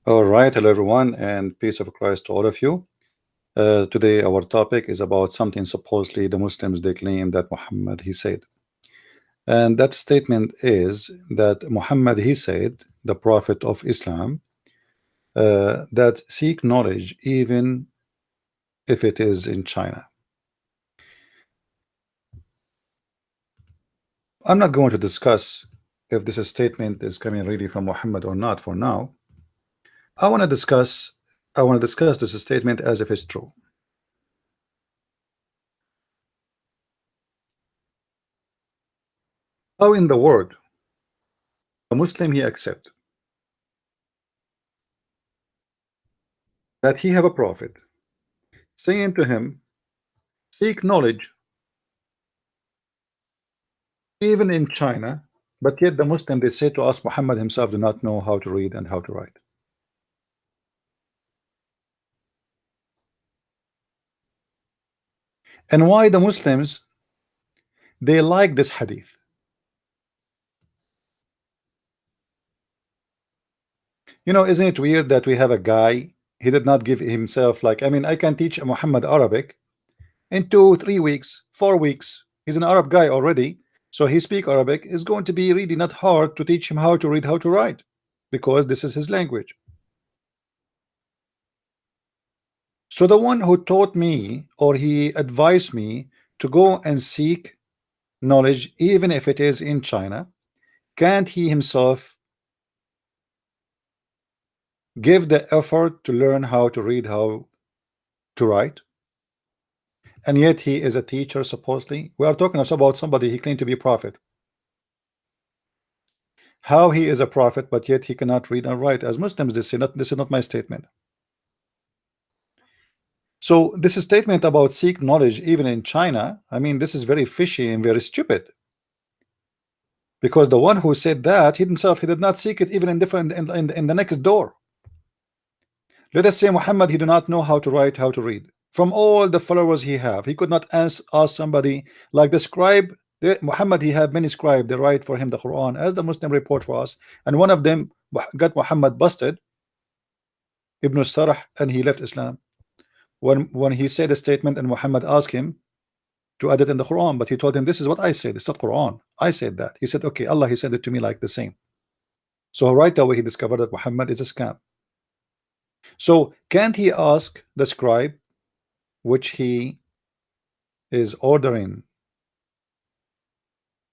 All right, hello everyone, and peace of Christ to all of you. Today, our topic is about something supposedly the Muslims they claim that Muhammad he said, and that statement is that Muhammad he said, the Prophet of Islam, that seek knowledge even if it is in China. I'm not going to discuss if this statement is coming really from Muhammad or not. For now, I want to discuss. I want to discuss this statement as if it's true. How in the world a Muslim he accept that he have a prophet saying to him, seek knowledge even in China, but yet the Muslim they say to us Muhammad himself do not know how to read and how to write. And why the Muslims they like this hadith? You know, isn't it weird that we have a guy, he did not give himself, like, I mean, I can teach Muhammad Arabic in 2 3 weeks 4 weeks. He's an Arab guy already, so he speak Arabic. Is going to be really not hard to teach him how to read, how to write, because this is his language. So the one who taught me, or he advised me to go and seek knowledge even if it is in China, can't he himself give the effort to learn how to read, how to write? And yet he is a teacher supposedly. We are talking about somebody he claimed to be a prophet. How he is a prophet but yet he cannot read and write? As Muslims they say, not, this is not my statement. So this statement about seek knowledge even in China, I mean, this is very fishy and very stupid, because the one who said that he himself he did not seek it even in different in the next door. Let us say Muhammad he do not know how to write, how to read. From all the followers he have, he could not ask somebody like the scribe. Muhammad he had many scribes they write for him the Quran, as the Muslim report for us, and one of them got Muhammad busted, Ibn Sarah, and he left Islam when he said a statement and Muhammad asked him to add it in the Quran, but he told him this is what I said, it's not Quran, I said that. He said okay, Allah he said it to me like the same. So right away he discovered that Muhammad is a scam. So can't he ask the scribe which he is ordering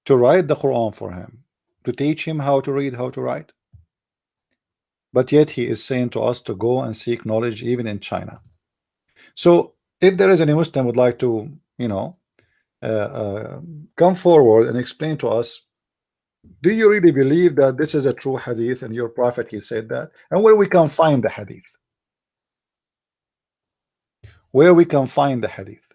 to write the Quran for him, to teach him how to read, how to write? But yet he is saying to us to go and seek knowledge even in China. So if there is any Muslim would like to, you know, come forward and explain to us, do you really believe that this is a true hadith and your prophet he said that, and where we can find the hadith, where we can find the hadith?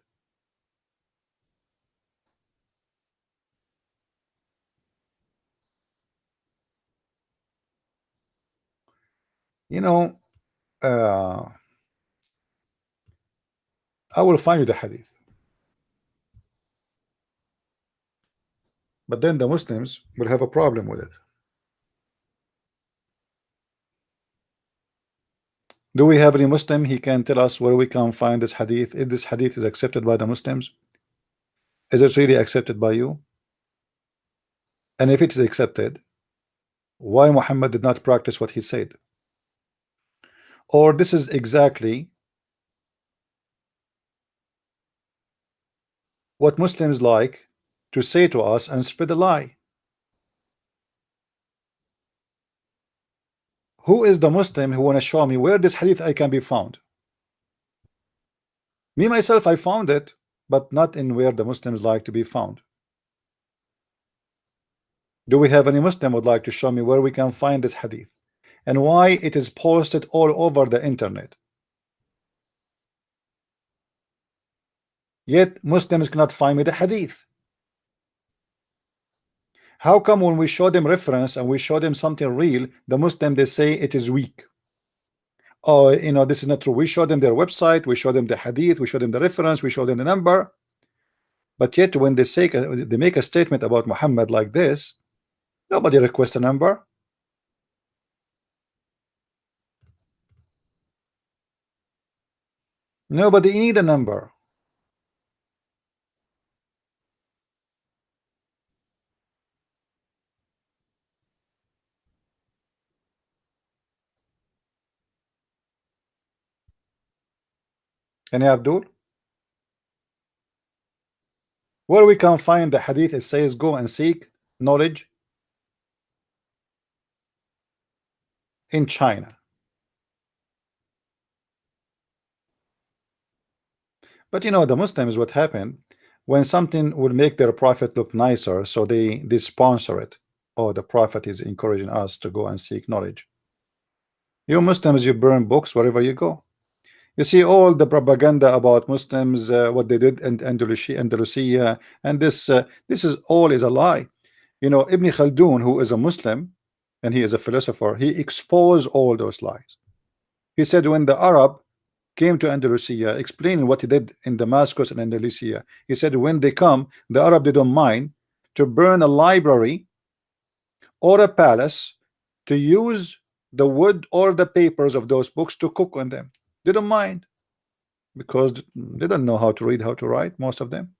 You know, I will find you the hadith, but then the Muslims will have a problem with it. Do we have any Muslim he can tell us where we can find this hadith? If this hadith is accepted by the Muslims, is it really accepted by you? And if it is accepted, why Muhammad did not practice what he said? Or this is exactly what Muslims like to say to us and spread a lie. Who is the Muslim who want to show me where this hadith I can be found? Me myself I found it, but not in where the Muslims like to be found. Do we have any Muslim would like to show me where we can find this hadith and why it is posted all over the internet? Yet Muslims cannot find me the hadith. How come when we show them reference and we show them something real, the Muslim they say it is weak? oh, you know, this is not true. We show them their website, we show them the hadith, we show them the reference, we show them the number. But yet when they make a statement about Muhammad like this, nobody requests a number. Nobody need a number. Any Abdul? Where we can find the hadith it says go and seek knowledge in China. But you know, the Muslims, what happened when something will make their prophet look nicer, so they sponsor it. Oh, the prophet is encouraging us to go and seek knowledge. You Muslims, you burn books wherever you go. You see all the propaganda about Muslims, what they did in Andalusia, and this is all is a lie. You know, Ibn Khaldun, who is a Muslim and he is a philosopher, he exposed all those lies. He said when the Arab came to Andalusia, explaining what he did in Damascus and Andalusia, he said when they come, the Arab, they don't mind to burn a library or a palace to use the wood or the papers of those books to cook on them. They don't mind because they don't know how to read, how to write, most of them.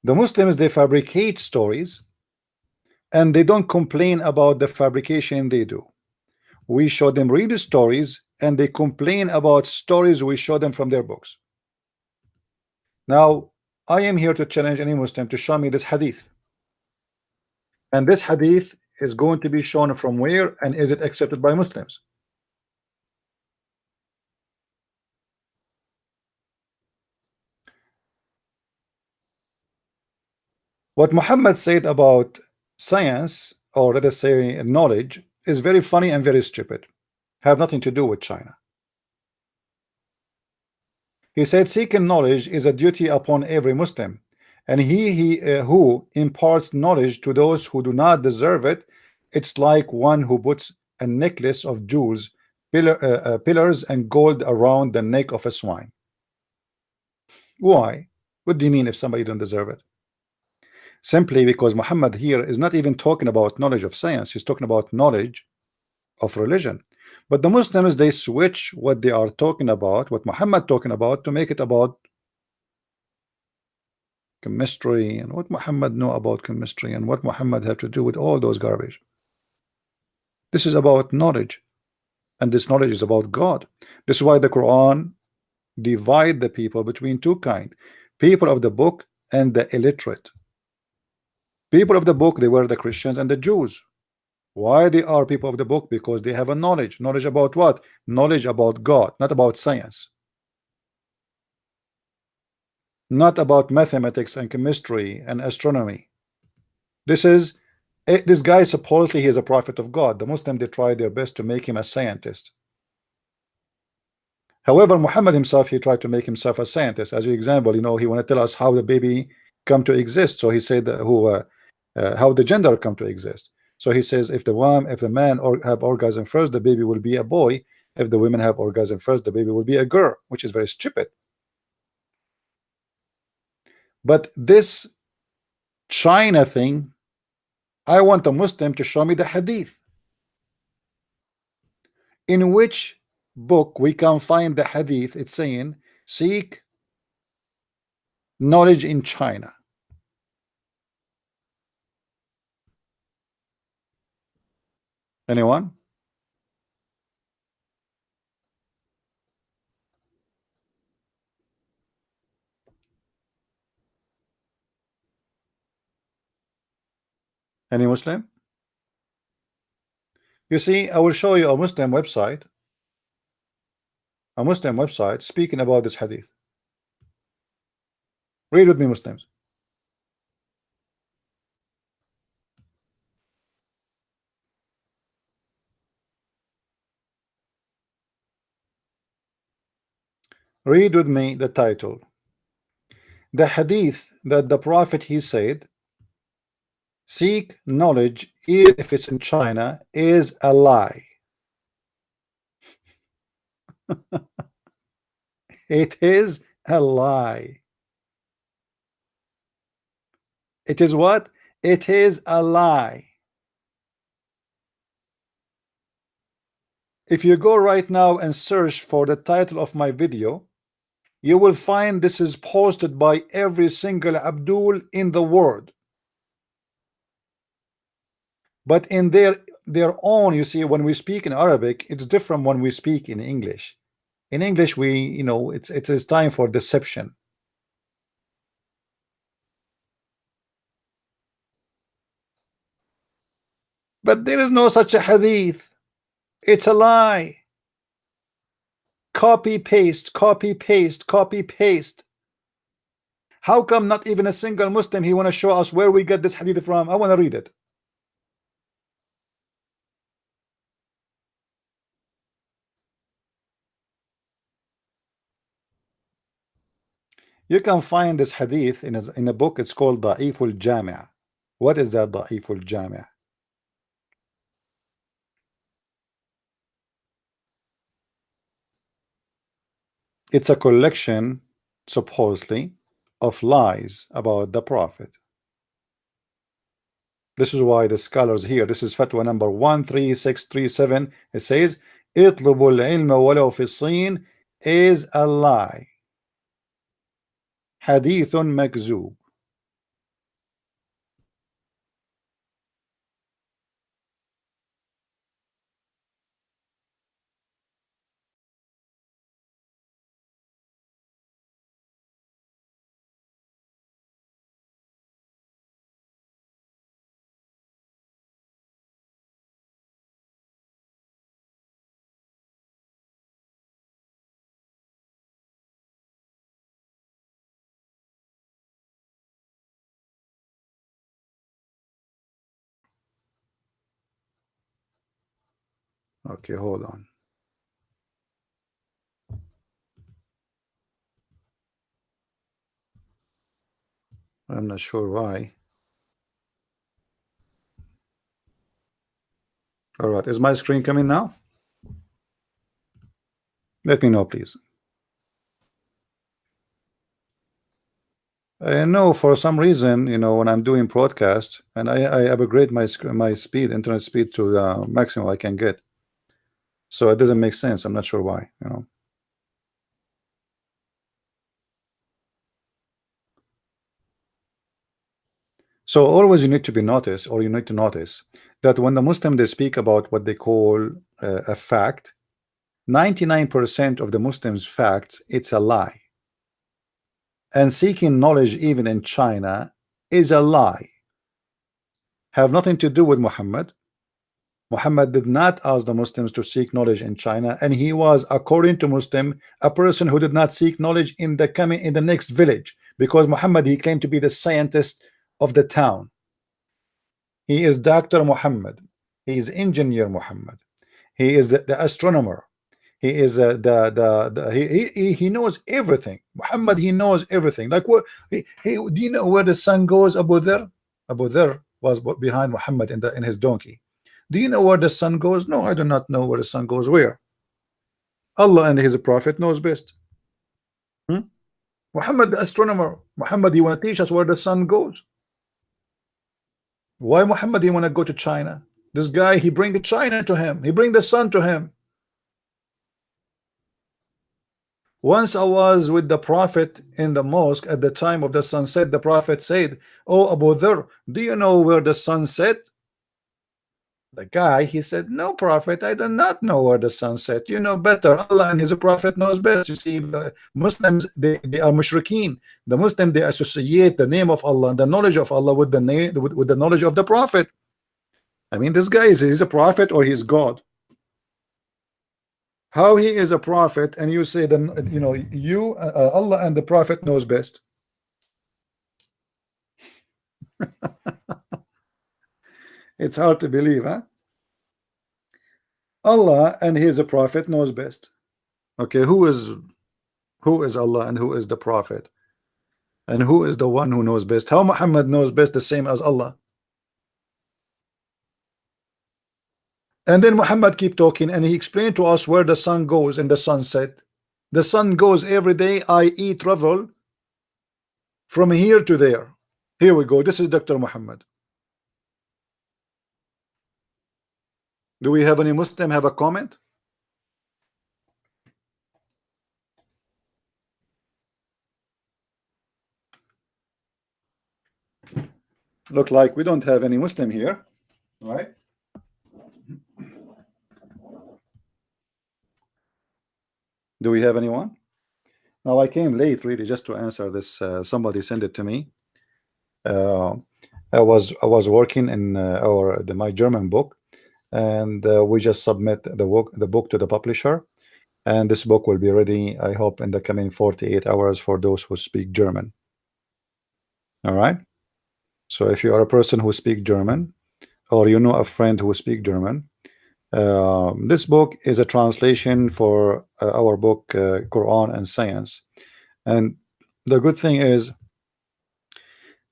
The Muslims, they fabricate stories and they don't complain about the fabrication they do. We show them read the stories and they complain about stories we show them from their books. Now I am here to challenge any Muslim to show me this hadith, and this hadith is going to be shown from where, and is it accepted by Muslims? What Muhammad said about science, or let us say knowledge, is very funny and very stupid, have nothing to do with China. He said seeking knowledge is a duty upon every Muslim, and he who imparts knowledge to those who do not deserve it, it's like one who puts a necklace of jewels, pillars and gold around the neck of a swine. Why? What do you mean if somebody don't deserve it? Simply because Muhammad here is not even talking about knowledge of science, he's talking about knowledge of religion. But the Muslims, they switch what they are talking about, what Muhammad talking about, to make it about chemistry, and what Muhammad know about chemistry, and what Muhammad have to do with all those garbage. This is about knowledge, and this knowledge is about God. This is why the Quran divide the people between two kind: people of the book and the illiterate. People of the book, they were the Christians and the Jews. Why they are people of the book? Because they have a knowledge. Knowledge about what? Knowledge about God, not about science, not about mathematics and chemistry and astronomy. This guy, supposedly he is a prophet of God. The Muslim, they try their best to make him a scientist. However, Muhammad himself, he tried to make himself a scientist. As an example, you know, he want to tell us how the baby come to exist. So he said that how the gender come to exist. So he says if the man have orgasm first, the baby will be a boy. If the women have orgasm first, the baby will be a girl, which is very stupid. But this China thing, I want a Muslim to show me the hadith. In which book we can find the hadith? It's saying seek knowledge in China. Anyone? Any Muslim? You see, I will show you a Muslim website speaking about this hadith. Read with me, Muslims. Read with me the title. The hadith that the Prophet he said, seek knowledge even if it's in China, is a lie. It is a lie. It is what? It is a lie. If you go right now and search for the title of my video, you will find this is posted by every single Abdul in the world. But in their own, you see, when we speak in Arabic, it's different when we speak in English. In English, we, you know, it is time for deception. But there is no such a hadith. It's a lie. Copy paste, copy paste, copy paste. How come not even a single Muslim he want to show us where we get this hadith from? I want to read it. You can find this hadith in a book. It's called Da'iful Jami'. What is that Da'iful Jami'? It's a collection, supposedly, of lies about the Prophet. This is why the scholars here, this is fatwa number 13637. It says, اطلبوا العلم ولو في الصين is a lie. حديث مكذوب. Okay, hold on. I'm not sure why. All right, is my screen coming now? Let me know, please. No, for some reason, you know, when I'm doing broadcast and I upgrade my speed, internet speed to the maximum I can get, so it doesn't make sense. I'm not sure why, you know. So always you need to be noticed, or you need to notice that when the Muslim they speak about what they call a fact, 99% of the Muslims facts, it's a lie. And seeking knowledge even in China is a lie. Have nothing to do with Muhammad. Muhammad did not ask the Muslims to seek knowledge in China, and he was, according to Muslim, a person who did not seek knowledge in the next village, because Muhammad he claimed to be the scientist of the town. He is Dr. Muhammad. He is Engineer Muhammad. He is the astronomer. He is he knows everything. Muhammad he knows everything. Like what? Do you know where the sun goes? Abu Dharr. Abu Dharr was behind Muhammad in his donkey. Do you know where the sun goes? No, I do not know where the sun goes. Where? Allah and His Prophet knows best. Muhammad the astronomer. Muhammad he want to teach us where the sun goes. Why Muhammad he want to go to China? This guy he bring China to him. He bring the sun to him. Once I was with the Prophet in the mosque at the time of the sunset. The Prophet said, "Oh Abu Dharr, do you know where the sun set?" The guy he said, "No, Prophet, I do not know where the sun set. You know better. Allah and His Prophet knows best." You see, Muslims they are mushrikeen. The Muslim they associate the name of Allah and the knowledge of Allah with the name with the knowledge of the Prophet. I mean, this guy is a prophet or he's God? How he is a prophet and you say that, you know, Allah and the Prophet knows best? It's hard to believe, huh? Allah and His Prophet knows best. Okay, who is Allah and who is the Prophet? And who is the one who knows best? How Muhammad knows best the same as Allah? And then Muhammad keep talking and he explained to us where the sun goes in the sunset. The sun goes every day, i.e. travel from here to there. Here we go. This is Dr. Muhammad. Do we have any Muslim have a comment? Look like we don't have any Muslim here, right? Do we have anyone? Now I came late really just to answer this. Somebody sent it to me. I was working in my German book, and we just submit the book to the publisher, and this book will be ready, I hope, in the coming 48 hours for those who speak German. All right. So if you are a person who speaks German, or you know a friend who speaks German, this book is a translation for our book Quran and Science. And the good thing is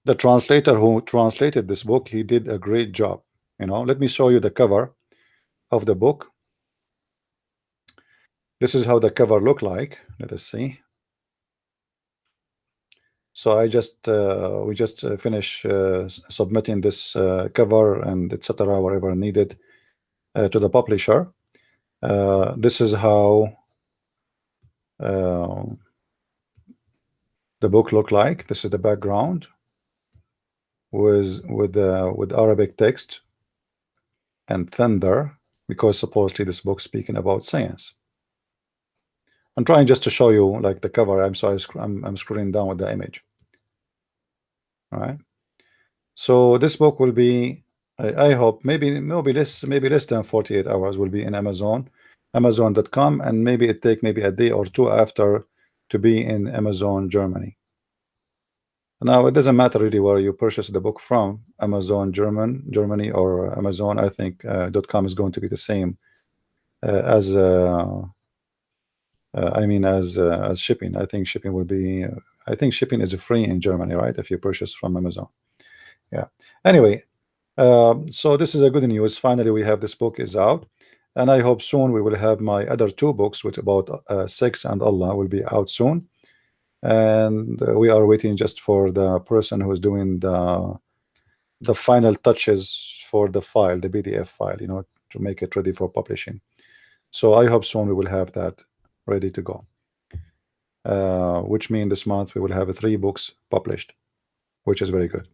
the translator who translated this book, he did a great job. You know, let me show you the cover of the book. This is how the cover look like. Let us see. So I just we just finish submitting this cover and etc. whatever needed to the publisher. This is how the book look like. This is the background with Arabic text and thunder, because supposedly this book speaking about science. I'm trying just to show you like the cover. I'm sorry, I'm scrolling down with the image. All right. So this book will be, I hope, maybe less than 48 hours will be in Amazon.com, and maybe it take maybe a day or two after to be in Amazon Germany. Now it doesn't matter really where you purchase the book from, Amazon Germany or Amazon. I think .com is going to be the same as I mean as shipping. I think shipping will be I think shipping is free in Germany, right? If you purchase from Amazon. Yeah. Anyway, so this is a good news. Finally, we have this book is out, and I hope soon we will have my other two books with about sex and Allah will be out soon. And we are waiting just for the person who is doing the final touches for the file, the PDF file, you know, to make it ready for publishing. So I hope soon we will have that ready to go. Which means this month we will have 3 books published, which is very good.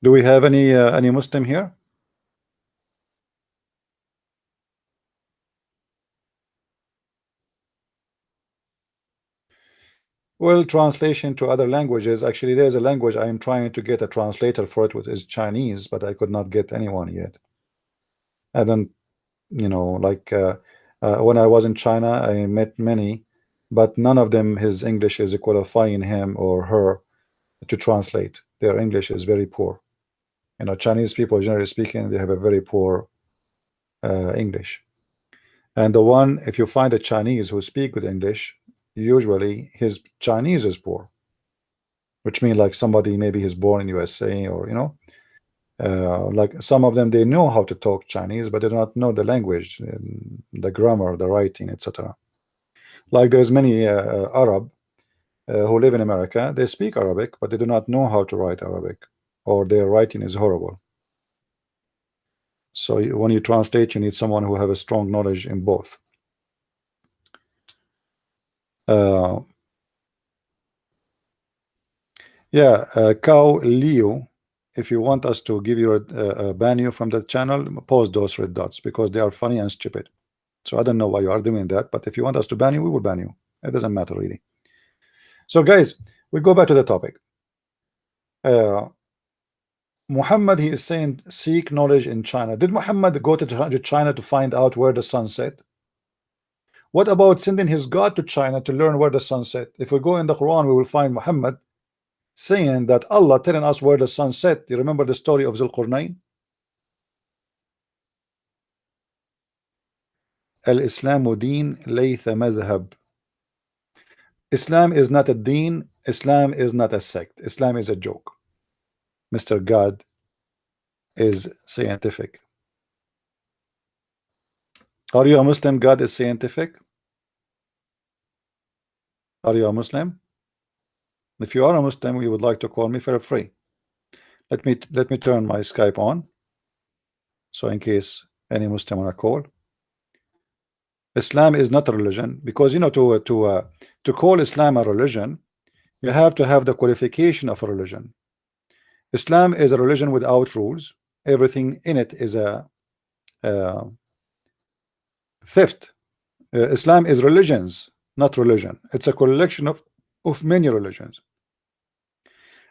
Do we have any Muslim here? Well, translation to other languages. Actually, there's a language I am trying to get a translator for it, which is Chinese, but I could not get anyone yet. I don't, you know, like when I was in China, I met many, but none of them his English is qualifying him or her to translate. Their English is very poor. You know, Chinese people, generally speaking, they have a very poor English. And the one, if you find a Chinese who speak good English, usually his Chinese is poor, which means like somebody maybe he's born in USA, or you know, like some of them, they know how to talk Chinese, but they do not know the language, the grammar, the writing, etc. Like there's many Arab who live in America, they speak Arabic, but they do not know how to write Arabic, or their writing is horrible. So when you translate, you need someone who have a strong knowledge in both. Yeah, Cow Leo, if you want us to give you a ban you from the channel, post those red dots because they are funny and stupid. So I don't know why you are doing that, but if you want us to ban you, we will ban you. It doesn't matter really. So guys, we go back to the topic. Muhammad, he is saying seek knowledge in China. Did Muhammad go to China to find out where the sun set? What about sending his God to China to learn where the sun set? If we go in the Quran, we will find Muhammad saying that Allah telling us where the sun set. You remember the story of Zulqarnain? الإسلام دين ليس مذهب. Islam is not a deen. Islam is not a sect. Islam is a joke. Mr. God is scientific. Are you a Muslim? God is scientific. Are you a Muslim? If you are a Muslim, you would like to call me, feel free. Let me turn my Skype on, so in case any Muslim want to call. Islam is not a religion, because you know, to call Islam a religion, you have to have the qualification of a religion. Islam is a religion without rules. Everything in it is a theft. Islam is religions, not religion. It's a collection of many religions.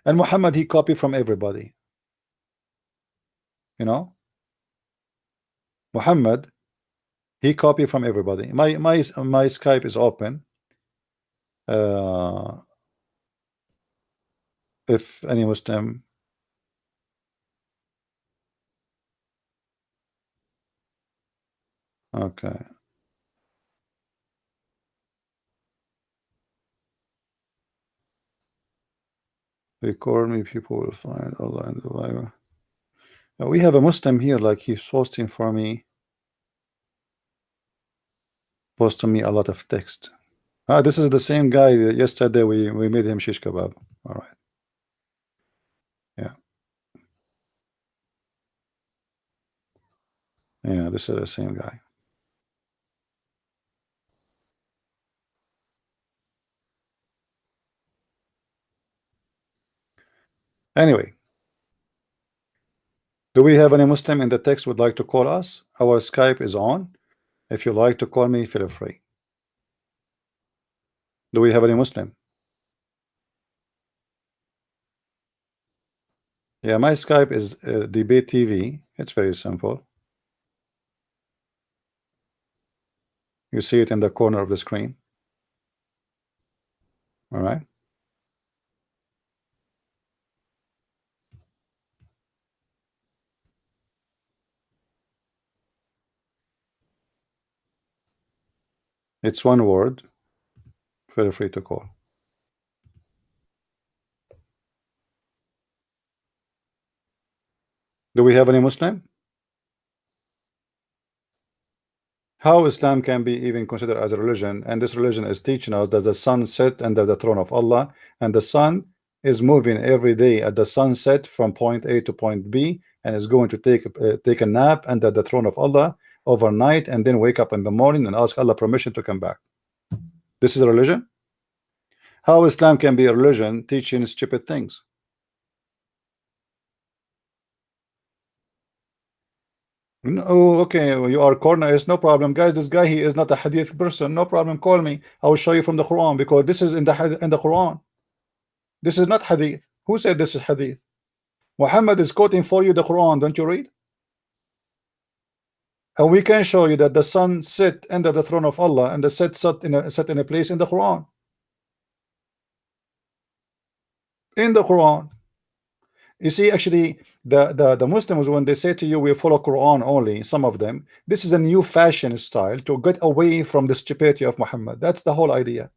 And Muhammad, he copied from everybody. You know, Muhammad, he copied from everybody. My Skype is open. If any Muslim. Okay. Record me, people will find Allah in the Bible. We have a Muslim here, like he's posting for me. Posting me a lot of text. Ah, this is the same guy that yesterday we made him shish kebab. All right. Yeah. Yeah, this is the same guy. Anyway, do we have any Muslim in the text would like to call us? Our Skype is on. If you like to call me, feel free. Do we have any Muslim? Yeah, my Skype is Debate TV. It's very simple. You see it in the corner of the screen. All right. It's one word. Feel free to call. Do we have any Muslim? How Islam can be even considered as a religion, and this religion is teaching us that the sun set under the throne of Allah, and the sun is moving every day at the sunset from point A to point B, and is going to take a nap under the throne of Allah overnight, and then wake up in the morning and ask Allah permission to come back. This is a religion? How Islam can be a religion teaching stupid things? Oh, okay, you are corners, no problem, guys. This guy, he is not a hadith person. No problem, call me. I will show you from the Quran, because this is in the Quran. This is not hadith. Who said this is hadith? Muhammad is quoting for you the Quran. Don't you read? And we can show you that the sun sit under the throne of Allah, and the set in a place in the Quran. In the Quran. You see, actually, the Muslims, when they say to you, we follow Quran only, some of them, this is a new fashion style to get away from the stupidity of Muhammad. That's the whole idea.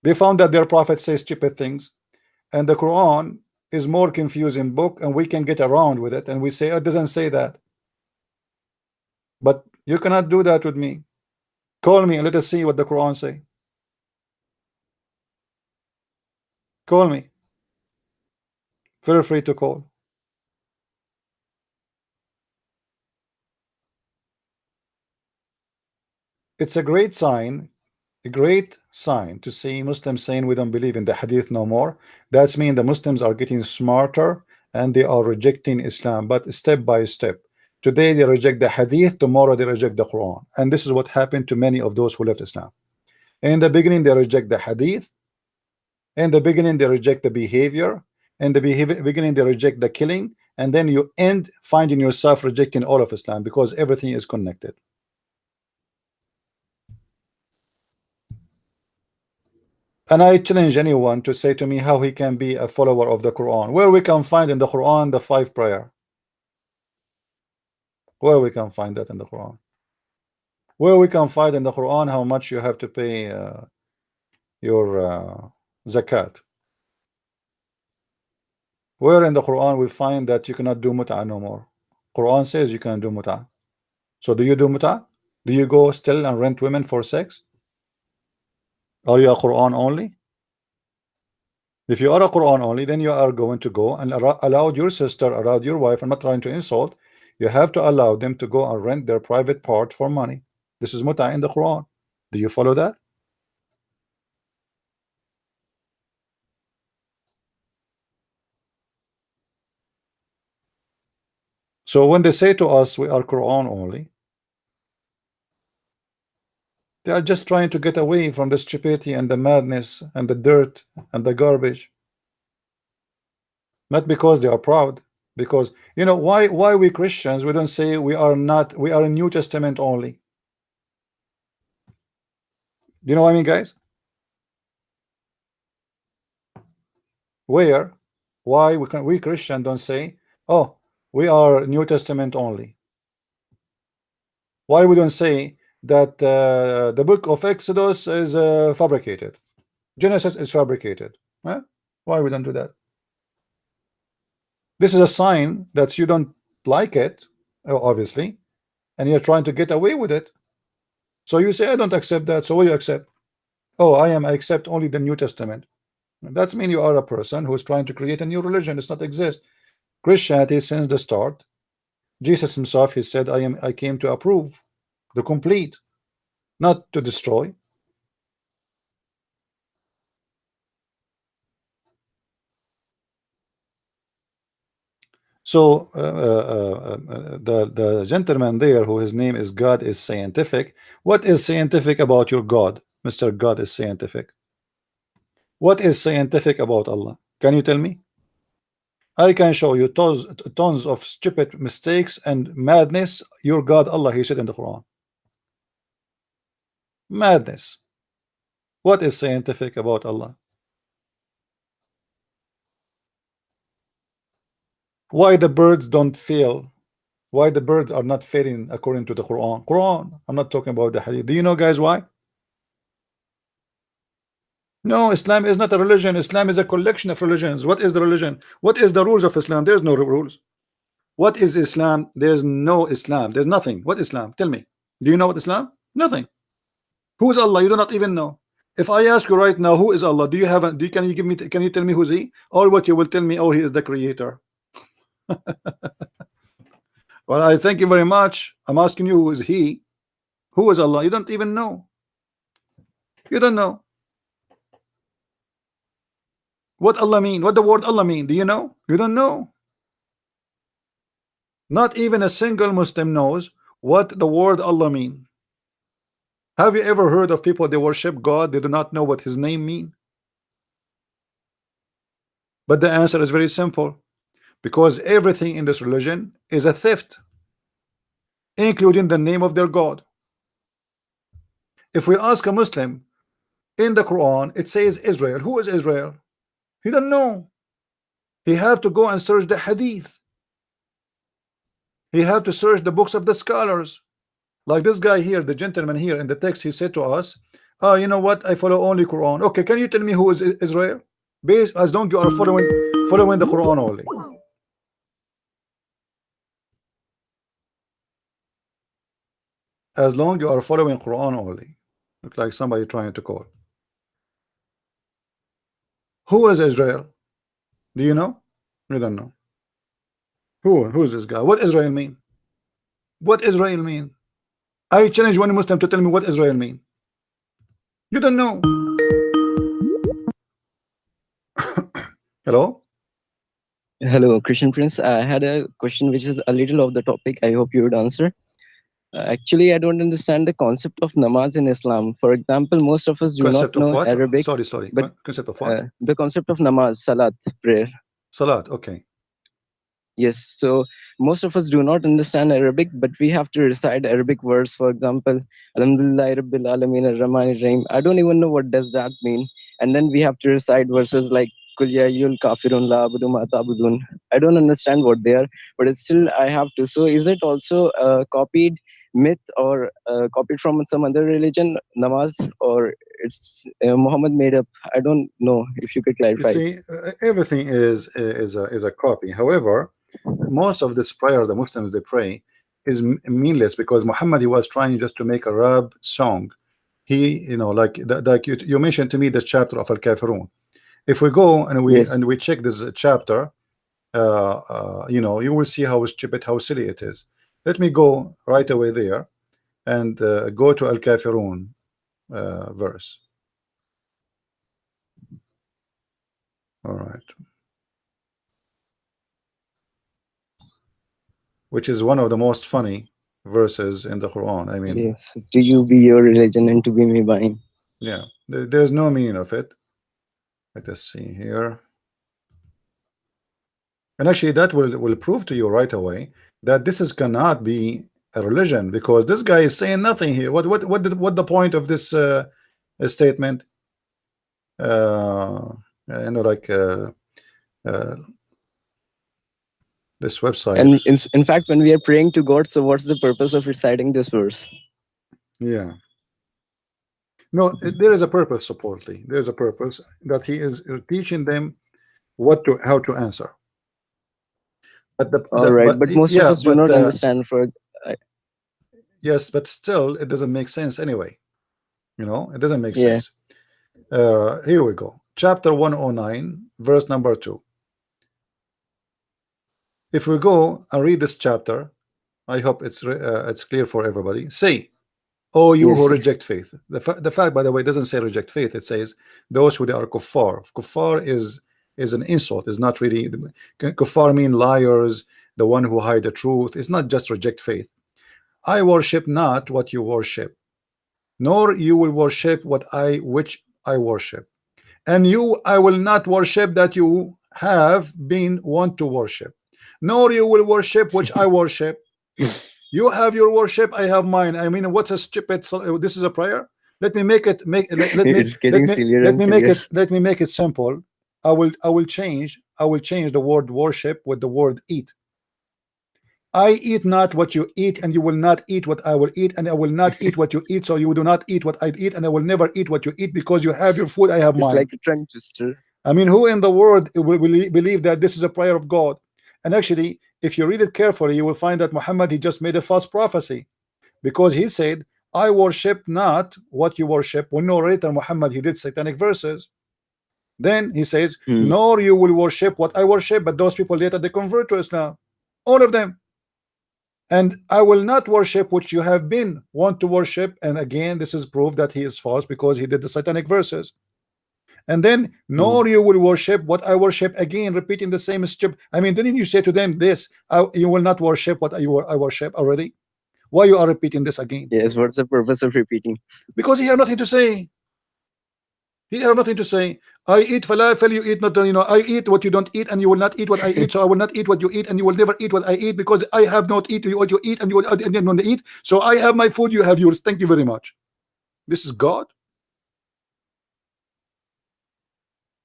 They found that their prophet says stupid things, and the Quran is more confusing book, and we can get around with it, and we say, oh, it doesn't say that. But you cannot do that with me. Call me and let us see what the Quran say. Call me. Feel free to call. It's a great sign to see Muslims saying we don't believe in the hadith no more. That's mean the Muslims are getting smarter and they are rejecting Islam, but step by step. Today they reject the hadith, tomorrow they reject the Quran, and this is what happened to many of those who left Islam. In the beginning they reject the hadith, in the beginning they reject the behavior, in the beginning they reject the killing, and then you end finding yourself rejecting all of Islam, because everything is connected. And I challenge anyone to say to me how he can be a follower of the Quran, where we can find in the Quran the 5 prayer. Where we can find that in the Quran? Where we can find in the Quran how much you have to pay your zakat? Where in the Quran we find that you cannot do mut'ah no more? Quran says you can do mut'ah. So do you do mut'ah? Do you go still and rent women for sex? Are you a Quran only? If you are a Quran only, then you are going to go and allow your sister, allow your wife, I'm not trying to insult, you have to allow them to go and rent their private part for money. This is mut'ah in the Quran. Do you follow that? So when they say to us we are Quran only, they are just trying to get away from the stupidity and the madness and the dirt and the garbage. Not because they are proud, because you know why we Christians we don't say we are not, we are a New Testament only. Do you know what I mean, guys? Why we Christian don't say, oh, we are New Testament only? Why we don't say that the book of Exodus is fabricated, Genesis is fabricated? Huh? Why we don't do that? This is a sign that you don't like it, obviously, and you're trying to get away with it. So you say, I don't accept that. So what do you accept? Oh, I accept only the New Testament. That's mean you are a person who's trying to create a new religion. It's not exist. Christianity since the start, Jesus himself, he said, I came to approve, to complete, not to destroy. So the gentleman there, who his name is God is scientific. What is scientific about your God, Mr. God is scientific? What is scientific about Allah? Can you tell me? I can show you tons of stupid mistakes and madness. Your God Allah, he said in the Quran. Madness. What is scientific about Allah? Why the birds don't fail? Why the birds are not failing according to the Quran? Quran. I'm not talking about the Hadith. Do you know, guys, why? No, Islam is not a religion. Islam is a collection of religions. What is the religion? What is the rules of Islam? There's no rules. What is Islam? There's no Islam. There's nothing. What Islam? Tell me. Do you know what Islam? Nothing. Who is Allah? You do not even know. If I ask you right now, who is Allah? Do you have? Can you give me? Can you tell me who's He? Or what you will tell me? Oh, He is the Creator. Well, I thank you very much. I'm asking you, who is He? Who is Allah? You don't even know. You don't know. What Allah mean? What the word Allah mean? Do you know? You don't know. Not even a single Muslim knows what the word Allah mean. Have you ever heard of people they worship God, they do not know what his name mean? But the answer is very simple. Because everything in this religion is a theft, including the name of their God. If we ask a Muslim, in the Quran it says Israel. Who is Israel? He doesn't know. He have to go and search the Hadith. He have to search the books of the scholars. Like this guy here, the gentleman here in the text, he said to us, oh, you know what, I follow only Quran. Okay, can you tell me who is Israel? Based, as long you are following the Quran only. As long you are following Quran only. Looks like somebody trying to call. Who is Israel? Do you know? You don't know. Who is this guy? What Israel mean? What Israel mean? I challenge one Muslim to tell me what Israel mean. You don't know. Hello? Hello, Christian Prince. I had a question which is a little off the topic. I hope you would answer. Actually, I don't understand the concept of namaz in Islam. For example, most of us do Concept not of know what? Arabic. Sorry. But Concept of what? the concept of namaz, salat, prayer. Salat, okay. Yes, so most of us do not understand Arabic, but we have to recite Arabic words. For example, Alhamdulillah Rabbil Alameen Ar-Rahman Ar-Rahim. I don't even know what does that mean. And then we have to recite verses like Kul ya ayyuhal kafirun la a'budu ma ta'budun. I don't understand what they are, but it's still I have to. So is it also copied myth or copied from some other religion, namaz, or it's Muhammad made up? I don't know if you could You clarify. see, everything is a copy. However, most of this prayer the Muslims they pray is meaningless because Muhammad he was trying just to make a rap song. He, you know, like you mentioned to me the chapter of Al Kafirun. If we go and Yes. we check this chapter, you know, you will see how stupid, how silly it is. Let me go right away there and go to Al Kafirun verse. All right, which is one of the most funny verses in the Quran. I mean, Yes. To you be your religion and to be me mine. yeah, there's no meaning of it. Let us see here. And actually, that will prove to you right away that this is cannot be a religion because this guy is saying nothing here. What the point of this statement? You know, like this website. And in fact, when we are praying to God, so what's the purpose of reciting this verse? Yeah. No, there is a purpose. Supposedly, there is a purpose that he is teaching them how to answer. But All right, but most of yeah, us do but not understand. yes, but still, it doesn't make sense anyway. You know, it doesn't make Yeah. sense. Here we go. Chapter 109, verse number 2. If we go and read this chapter, I hope it's clear for everybody. Say, oh, you Yes. who Yes. reject faith. The fact, by the way, doesn't say reject faith. It says those who they are kuffar. Kuffar is an insult. It's not really. Kuffar mean liars, the one who hide the truth. It's not just reject faith. I worship not what you worship, nor you will worship which I worship. And you I will not worship that you have been want to worship, nor you will worship which I worship. You have your worship, I have mine. I mean, what's a stupid? This is a prayer. Let me make it It's getting sillier and sillier. let me make it simple. I will change the word worship with the word eat. I eat not what you eat, and you will not eat what I will eat, and I will not eat what you eat, so you do not eat what I eat, and I will never eat what you eat because you have your food, I have It's mine. like a tongue twister. I mean, who in the world will believe that this is a prayer of God? And actually, if you read it carefully, you will find that Muhammad he just made a false prophecy because he said, I worship not what you worship. When no later Muhammad he did satanic verses. Then he says, nor you will worship what I worship, but those people later they convert to Islam. All of them. And I will not worship which you have been want to worship. And again, this is proof that he is false because he did the satanic verses. And then nor you will worship what I worship, again repeating the same step. I mean, didn't you say to them this, you will not worship what I worship already? Why you are repeating this again? Yes, what's the purpose of repeating? Because he have nothing to say. He have nothing to say. I eat falafel, you eat not, you know, I eat what you don't eat, and you will not eat what I eat, so I will not eat what you eat, and you will never eat what I eat, because I have not eat what you eat, and you will and then when they eat, so I have my food, you have yours. Thank you very much. This is God.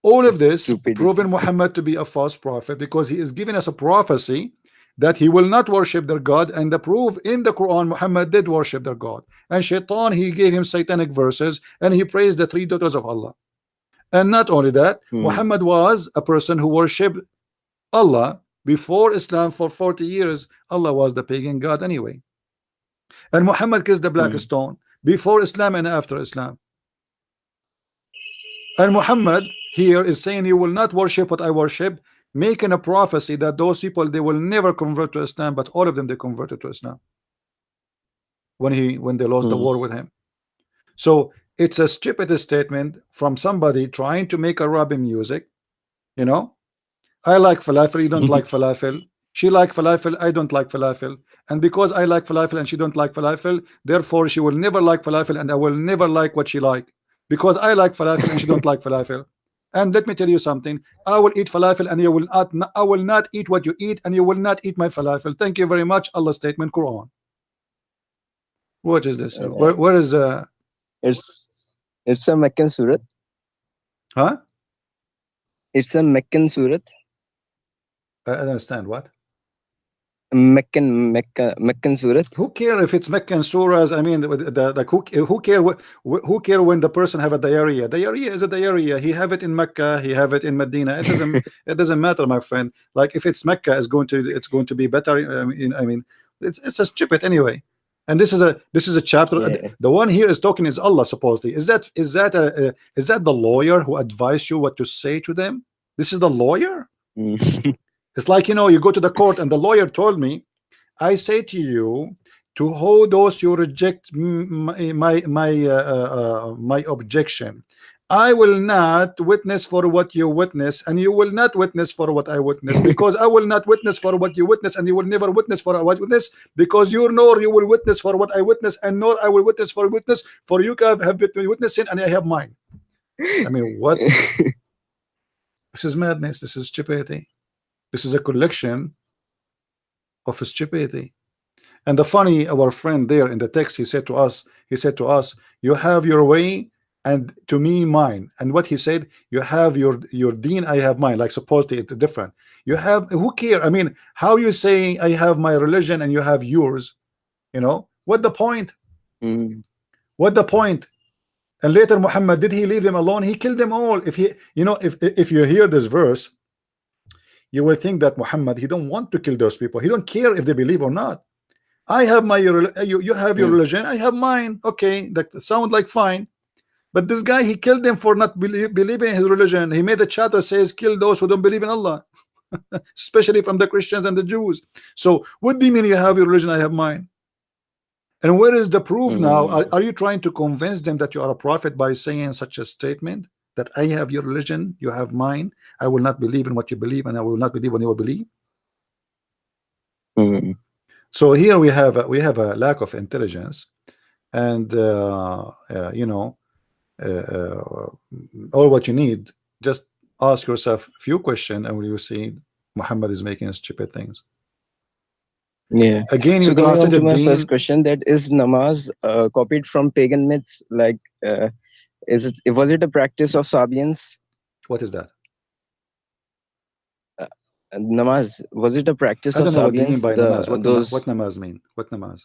All of this Stupidity. proven Muhammad to be a false prophet because he is giving us a prophecy that he will not worship their God, and the proof in the Quran Muhammad did worship their God. And Shaitan, he gave him satanic verses, and he praised the three daughters of Allah. And not only that, Muhammad was a person who worshipped Allah before Islam for 40 years. Allah was the pagan god anyway. And Muhammad kissed the black stone before Islam and after Islam. And Muhammad here is saying you will not worship what I worship, making a prophecy that those people they will never convert to Islam, but all of them they converted to Islam when they lost the war with him. So it's a stupid statement from somebody trying to make Arabic music. You know, I like falafel, you don't like falafel. She like falafel, I don't like falafel. And because I like falafel and she don't like falafel, therefore she will never like falafel, and I will never like what she like. Because I like falafel and she don't like falafel. And let me tell you something, I will eat falafel and you will not, I will not eat what you eat, and you will not eat my falafel. Thank you very much. Allah statement, Quran. What is this? Where is It's a Meccan surat. huh? It's a Meccan surat. I don't understand what. Meccan surat. Who care if it's Meccan surahs? I mean, the who care who care when the person have a diarrhea? Diarrhea is a diarrhea. He have it in Mecca, he have it in Medina. It doesn't matter, my friend. Like if it's Mecca, it's going to be better. I mean, it's a stupid anyway. And this is a chapter. Yeah. The one here is talking is Allah supposedly. Is that the lawyer who advised you what to say to them? This is the lawyer. Mm. It's like, you know, you go to the court and the lawyer told me, I say to you, to hold those you reject my objection. I will not witness for what you witness, and you will not witness for what I witness, because I will not witness for what you witness, and you will never witness for what I witness, because you nor you will witness for what I witness, and nor I will witness, for you have been witnessing, and I have mine. I mean, what? This is madness. This is stupidity. This is a collection of stupidity. And the funny, our friend there in the text, he said to us, you have your way, and to me mine. And what he said, you have your deen, I have mine. Like supposedly it's different. You have, who care? I mean, how you saying I have my religion and you have yours? You know, what the point? Mm. What the point? And later Muhammad, did he leave them alone? He killed them all. If he, you know, if you hear this verse, you will think that Muhammad, he don't want to kill those people. He don't care if they believe or not. I have my you have your religion, I have mine. Okay, that sound like fine. But this guy, he killed them for not believing in his religion. He made a chapter says kill those who don't believe in Allah, especially from the Christians and the Jews. So what do you mean you have your religion, I have mine? And where is the proof now? Are you trying to convince them that you are a prophet by saying such a statement, that I have your religion, you have mine, I will not believe in what you believe, and I will not believe when you will believe? So here we have a lack of intelligence, and you know, all what you need, just ask yourself a few questions, and you see Muhammad is making stupid things. Yeah. Again, So you going on to translated my deen. first question, that is namaz copied from pagan myths? Like, was it a practice of Sabians? What is that? Namaz, was it a practice I of don't know what they mean Sabians? by namaz. What Those namaz mean? What namaz?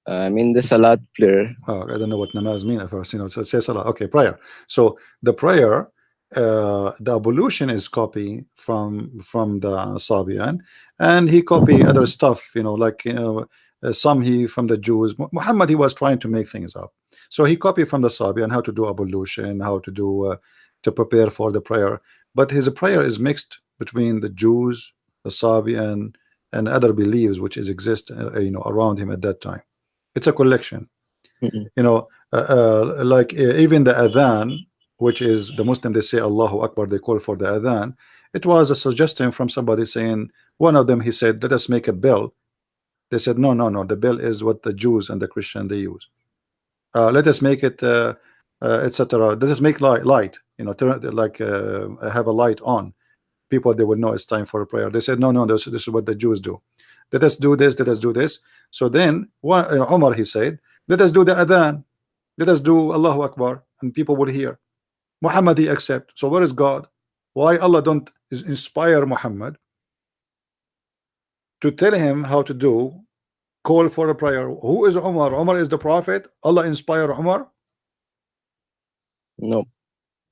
I mean the salat prayer. Oh, I don't know what namaz mean at first. You know, so it says salah. Okay, prayer. So the prayer, the ablution is copy from the Sabian, and he copy other stuff. You know, like, you know, some he from the Jews. Muhammad, he was trying to make things up. So he copied from the Sabian how to do ablution, how to do to prepare for the prayer. But his prayer is mixed between the Jews, the Sabian, and other beliefs which is exist you know, around him at that time. It's a collection. You know, like even the adhan, which is the Muslim, they say Allahu Akbar, they call for the adhan. It was a suggestion from somebody saying, one of them, he said, let us make a bell. They said, no, the bell is what the Jews and the Christian they use. Let us make it etc. Let us make light, you know, like have a light on. People, they will know it's time for a prayer. They said, no, this is what the Jews do. Let us do this, let us do this. So then Umar, he said, let us do the adhan, let us do Allahu Akbar, and people will hear. Muhammad, he accept. So where is God? Why Allah don't inspire Muhammad to tell him how to do, call for a prayer? Who is Umar? Umar is the prophet. Allah inspire Umar? No.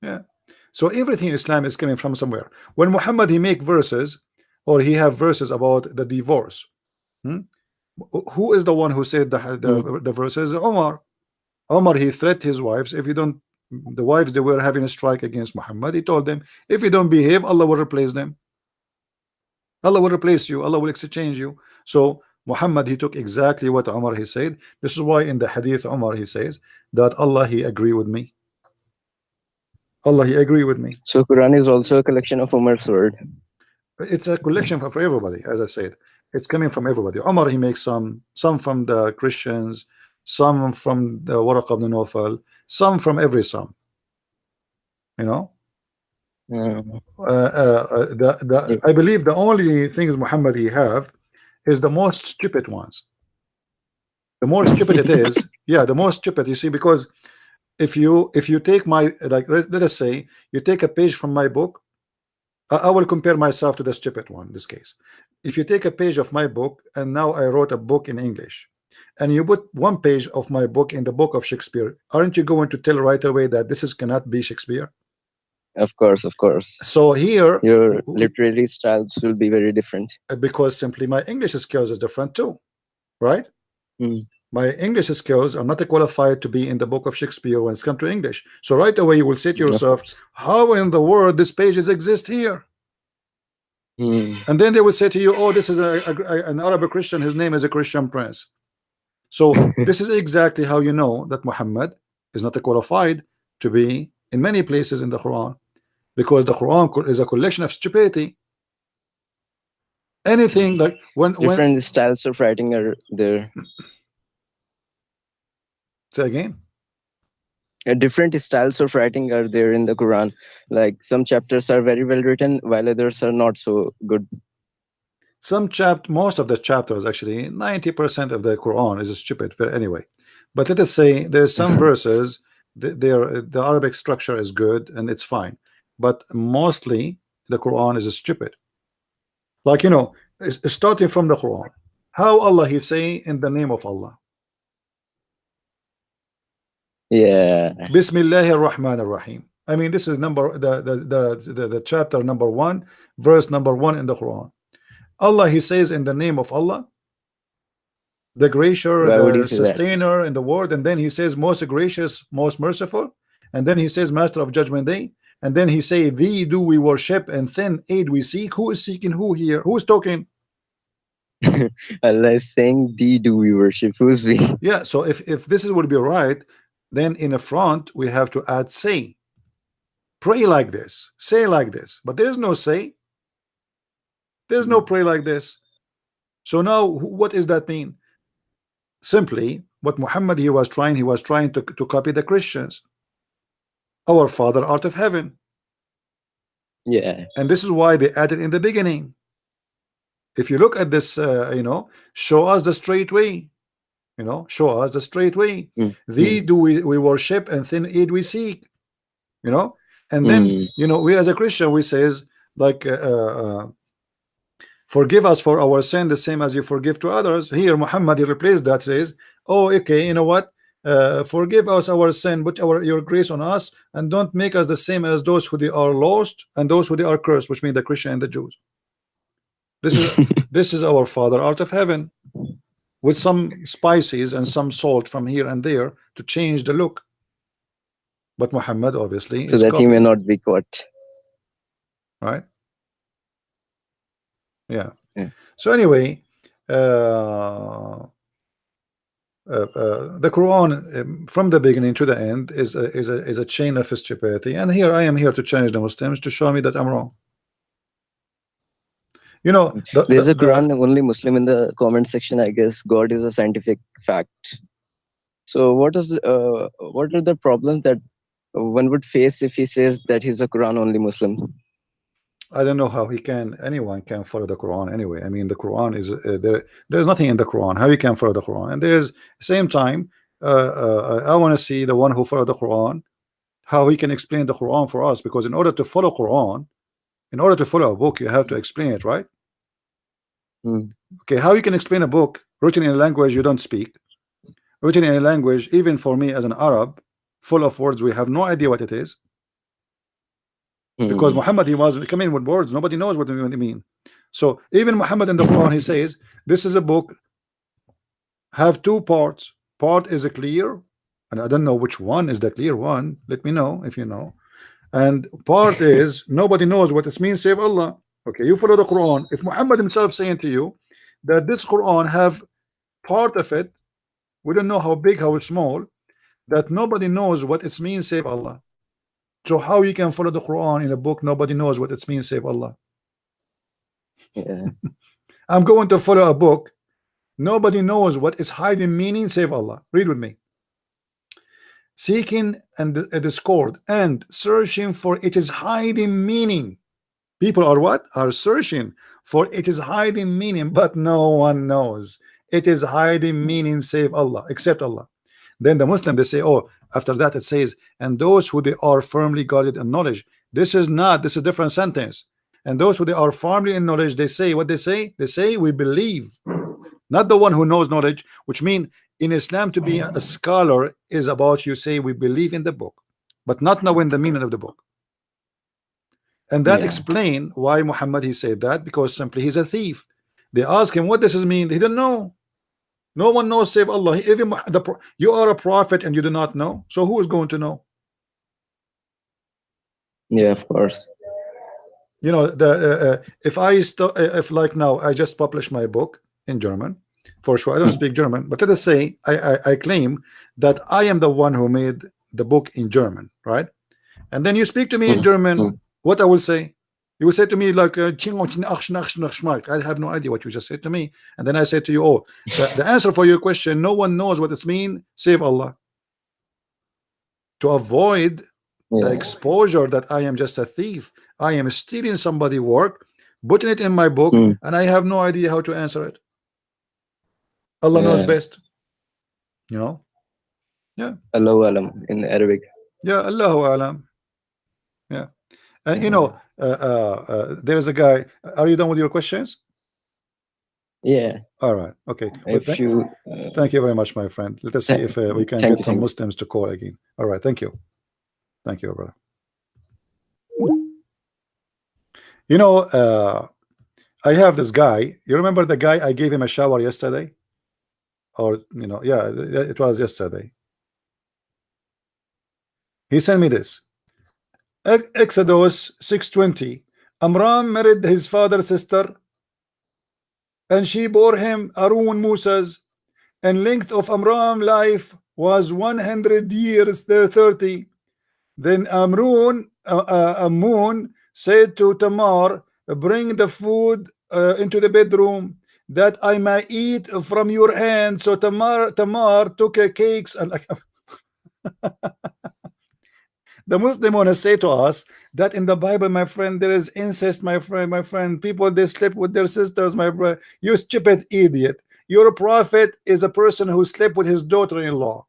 Yeah. So everything in Islam is coming from somewhere. When Muhammad, he make verses, or he have verses about the divorce, who is the one who said the verses? Umar. Umar, he threatened his wives, if you don't, the wives, they were having a strike against Muhammad. He told them, if you don't behave, Allah will replace them. Allah will replace you. Allah will exchange you. So Muhammad, he took exactly what Umar, he said. This is why in the hadith Umar, he says that Allah, he agree with me. Allah, he agree with me. So Quran is also a collection of Umar's word. It's a collection for everybody. As I said, it's coming from everybody. Umar, he makes some from the Christians, some from the Waraq ibn Nawfal, some from every some. You know, I believe the only things Muhammad he have is the most stupid ones. The more stupid it is, yeah, the more stupid, you see, because if you take my, like, let us say you take a page from my book. I will compare myself to the stupid one in this case. If you take a page of my book, and now I wrote a book in English, and you put one page of my book in the book of Shakespeare, aren't you going to tell right away that this is cannot be Shakespeare? Of course, of course. So here, Your literary styles will be very different. Because simply my English skills is different too, right? My English skills are not qualified to be in the book of Shakespeare when it's come to English. So right away you will say to yourself, how in the world this pages exist here? And then they will say to you, oh, this is an Arab Christian, his name is a Christian prince. So this is exactly how you know that Muhammad is not qualified to be in many places in the Quran, because the Quran is a collection of stupidity. Anything like when different styles of writing are there. Say again. Different styles of writing are there in the Quran. Like some chapters are very well written, while others are not so good. Most of the chapters, actually 90% of the Quran is stupid, but anyway. But let us say there's some verses, the Arabic structure is good and it's fine, but mostly the Quran is stupid. Like, you know, starting from the Quran, how Allah he say in the name of Allah. Yeah. Bismillahir Rahmanir Rahim. I mean, this is the chapter number 1, verse number 1 in the Quran. Allah he says in the name of Allah, the gracious, the sustainer in the world, and then he says most gracious, most merciful, and then he says master of judgment day, and then he say thee do we worship and then aid we seek. Who is seeking who here? Who's talking? Allah is saying thee do we worship. Who's we? Yeah, so if this would be right, then in the front we have to add say. Pray like this, say like this, but there's no say. There's no pray like this. So now what does that mean? Simply what Muhammad he was trying to copy the Christians. Our Father art of heaven. Yeah. And this is why they added in the beginning. If you look at this, you know, show us the straight way. You know, show us the straight way. Thee do we worship and then aid we seek. You know, and then you know, we as a Christian we says like forgive us for our sin the same as you forgive to others. Here Muhammad he replaced that, says, oh okay, you know what, forgive us our sin, put your grace on us, and don't make us the same as those who they are lost and those who they are cursed, which mean the Christian and the Jews. This is our Father art of heaven, with some spices and some salt from here and there to change the look. But Muhammad obviously so that he may not be caught. Right? Yeah. So anyway, the Quran from the beginning to the end is a chain of stupidity, and here I am here to challenge the Muslims to show me that I'm wrong. You know, there's a Quran only Muslim in the comment section. I guess God is a scientific fact. So what are the problems that one would face if he says that he's a Quran only Muslim? I don't know how anyone can follow the Quran anyway. I mean, the Quran is there's nothing in the Quran how he can follow the Quran, and there's same time I want to see the one who followed the Quran, how he can explain the Quran for us, because in order to follow Quran, in order to follow a book, you have to explain it, right? Okay, how you can explain a book written in a language you don't speak, written in a language, even for me as an Arab, full of words we have no idea what it is, because Muhammad he was coming with words nobody knows what they mean. So even Muhammad in the Quran he says this is a book have two parts. Part is a clear, and I don't know which one is the clear one. Let me know if you know. And part is nobody knows what it means save Allah. Okay, you follow the Quran. If Muhammad himself saying to you that this Quran have part of it, we don't know how big, how small, that nobody knows what it means save Allah. So how you can follow the Quran in a book nobody knows what it means save Allah? Yeah. I'm going to follow a book nobody knows what is hiding meaning save Allah. Read with me. Seeking and a discord and searching for it is hiding meaning. People are what? Are searching for it is hiding meaning, but no one knows it is hiding meaning save Allah, except Allah. Then the Muslim they say, oh, After that it says, and those who they are firmly guarded in knowledge. This is a different sentence. And those who they are firmly in knowledge, they say what they say? They say we believe. Not the one who knows knowledge, which means in Islam to be a scholar is about you say we believe in the book, but not knowing the meaning of the book. And that explain why Muhammad he said that, because simply he's a thief. They ask him what does this mean. He didn't know. No one knows save Allah. Even you are a prophet and you do not know. So who is going to know? Yeah, of course. You know, the if like now I just published my book in German, for sure I don't speak German, but let us say I claim that I am the one who made the book in German, right? And then you speak to me in German, what I will say? You will say to me like I have no idea what you just said to me, and then I say to you, oh, the answer for your question, no one knows what it's mean save Allah. To avoid the exposure that I am just a thief, I am stealing somebody's work, putting it in my book, and I have no idea how to answer it. Allah knows best, you know. Yeah, Allahu alam in Arabic. Yeah, Allahu alam. Yeah. And you know, there's a guy. Are you done with your questions? Yeah. All right. Okay. Well, If you, thank you very much, my friend. Let us see if we can get some Muslims to call again. All right. Thank you. Thank you, brother. You know, I have this guy. You remember the guy I gave him a shower yesterday? Or, you know, yeah, it was yesterday. He sent me this. Exodus 6:20. Amram married his father's sister, and she bore him Arun Musa's, and length of Amram life was 100 years 30. Then Amnon said to Tamar, bring the food into the bedroom that I may eat from your hand. So Tamar took cakes and like the Muslim want to say to us that in the Bible, my friend, there is incest, my friend. People, they sleep with their sisters, my brother. You stupid idiot. Your prophet is a person who slept with his daughter-in-law.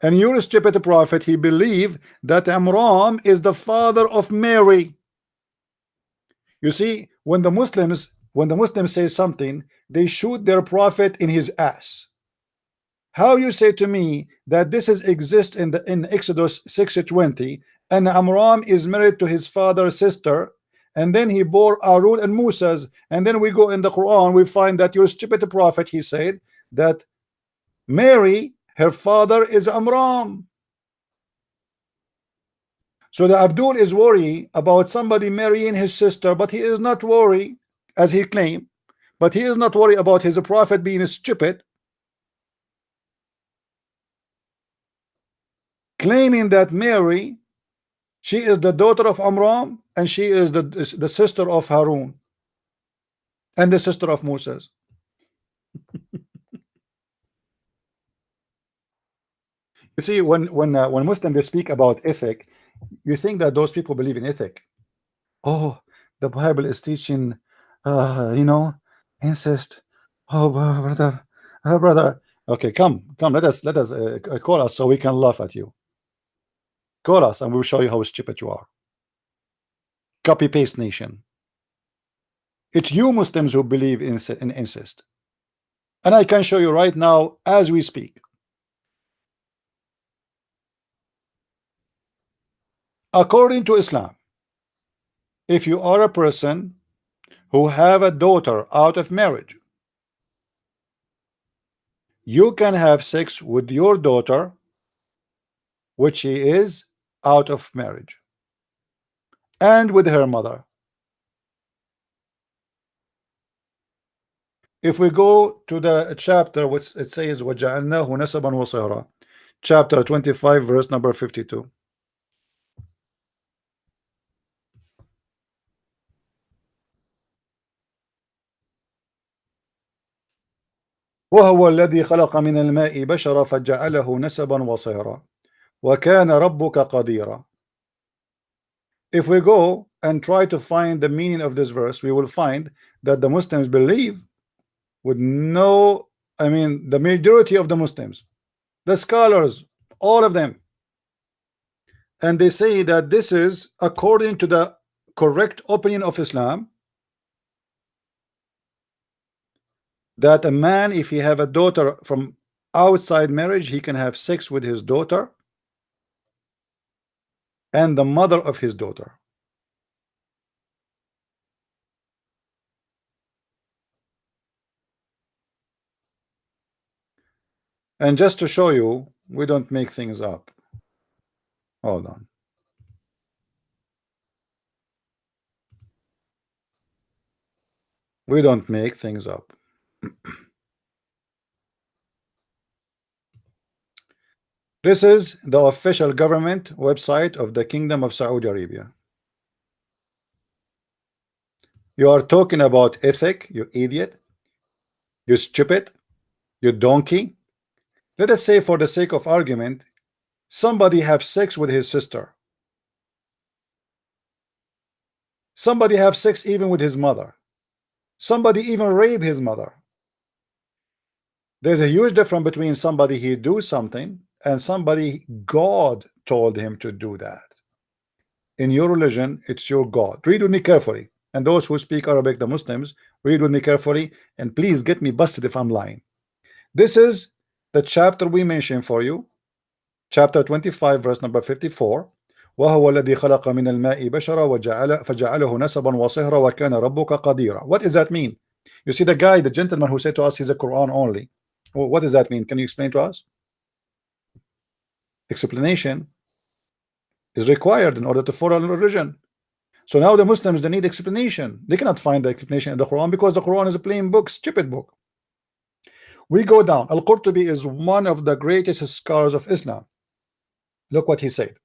And your stupid prophet, he believed that Amram is the father of Mary. You see, when the Muslims say something, they shoot their prophet in his ass. How you say to me that this exists in Exodus 6:20, and Amram is married to his father's sister, and then he bore Arun and Musa's, and then we go in the Quran, we find that your stupid prophet, he said that Mary, her father is Amram. So the Abdul is worried about somebody marrying his sister, but he is not worried, as he claimed, but he is not worried about his prophet being stupid, claiming that Mary, she is the daughter of Amram, and she is the sister of Harun, and the sister of Moses. You see, when Muslims they speak about ethic, you think that those people believe in ethic. Oh, the Bible is teaching, you know, incest. Oh, brother. Okay, come. Let us call us so we can laugh at you. Call us and we'll show you how stupid you are. Copy paste nation. It's you Muslims who believe in incest, and I can show you right now as we speak. According to Islam, if you are a person who have a daughter out of marriage, you can have sex with your daughter, which she is out of marriage, and with her mother. If we go to the chapter which it says وَجَعَلْنَاهُ نَسَبًا وَصِهْرًا, chapter 25 verse number 52. وهو الذي خلق من الماء بشرا فجعله نسبا وصهرا وكان ربك قديرا. If we go and try to find the meaning of this verse, we will find that the Muslims believe with no I mean, the majority of the Muslims, the scholars, all of them, and they say that this is according to the correct opinion of Islam, that a man, if he have a daughter from outside marriage, he can have sex with his daughter and the mother of his daughter. And just to show you, we don't make things up. Hold on. We don't make things up. This is the official government website of the Kingdom of Saudi Arabia. You are talking about ethic, you idiot, you stupid, you donkey. Let us say, for the sake of argument, somebody have sex with his sister. Somebody have sex even with his mother. Somebody even rape his mother. There's a huge difference between somebody he do something and somebody God told him to do that. In your religion, it's your God. Read with me carefully. And those who speak Arabic, the Muslims, read with me carefully, and please get me busted if I'm lying. This is the chapter we mentioned for you, chapter 25, verse number 54. وهو الذي خلق من الماء بشرا فجعله نسبا وصهرا وكان ربك قديرا. What does that mean? You see the guy, the gentleman who said to us he's a Quran only. Well, what does that mean? Can you explain to us? Explanation is required in order to follow the religion. So now the Muslims, they need explanation. They cannot find the explanation in the Quran because the Quran is a plain book, stupid book. We go down. Al-Qurtubi is one of the greatest scholars of Islam. Look what he said.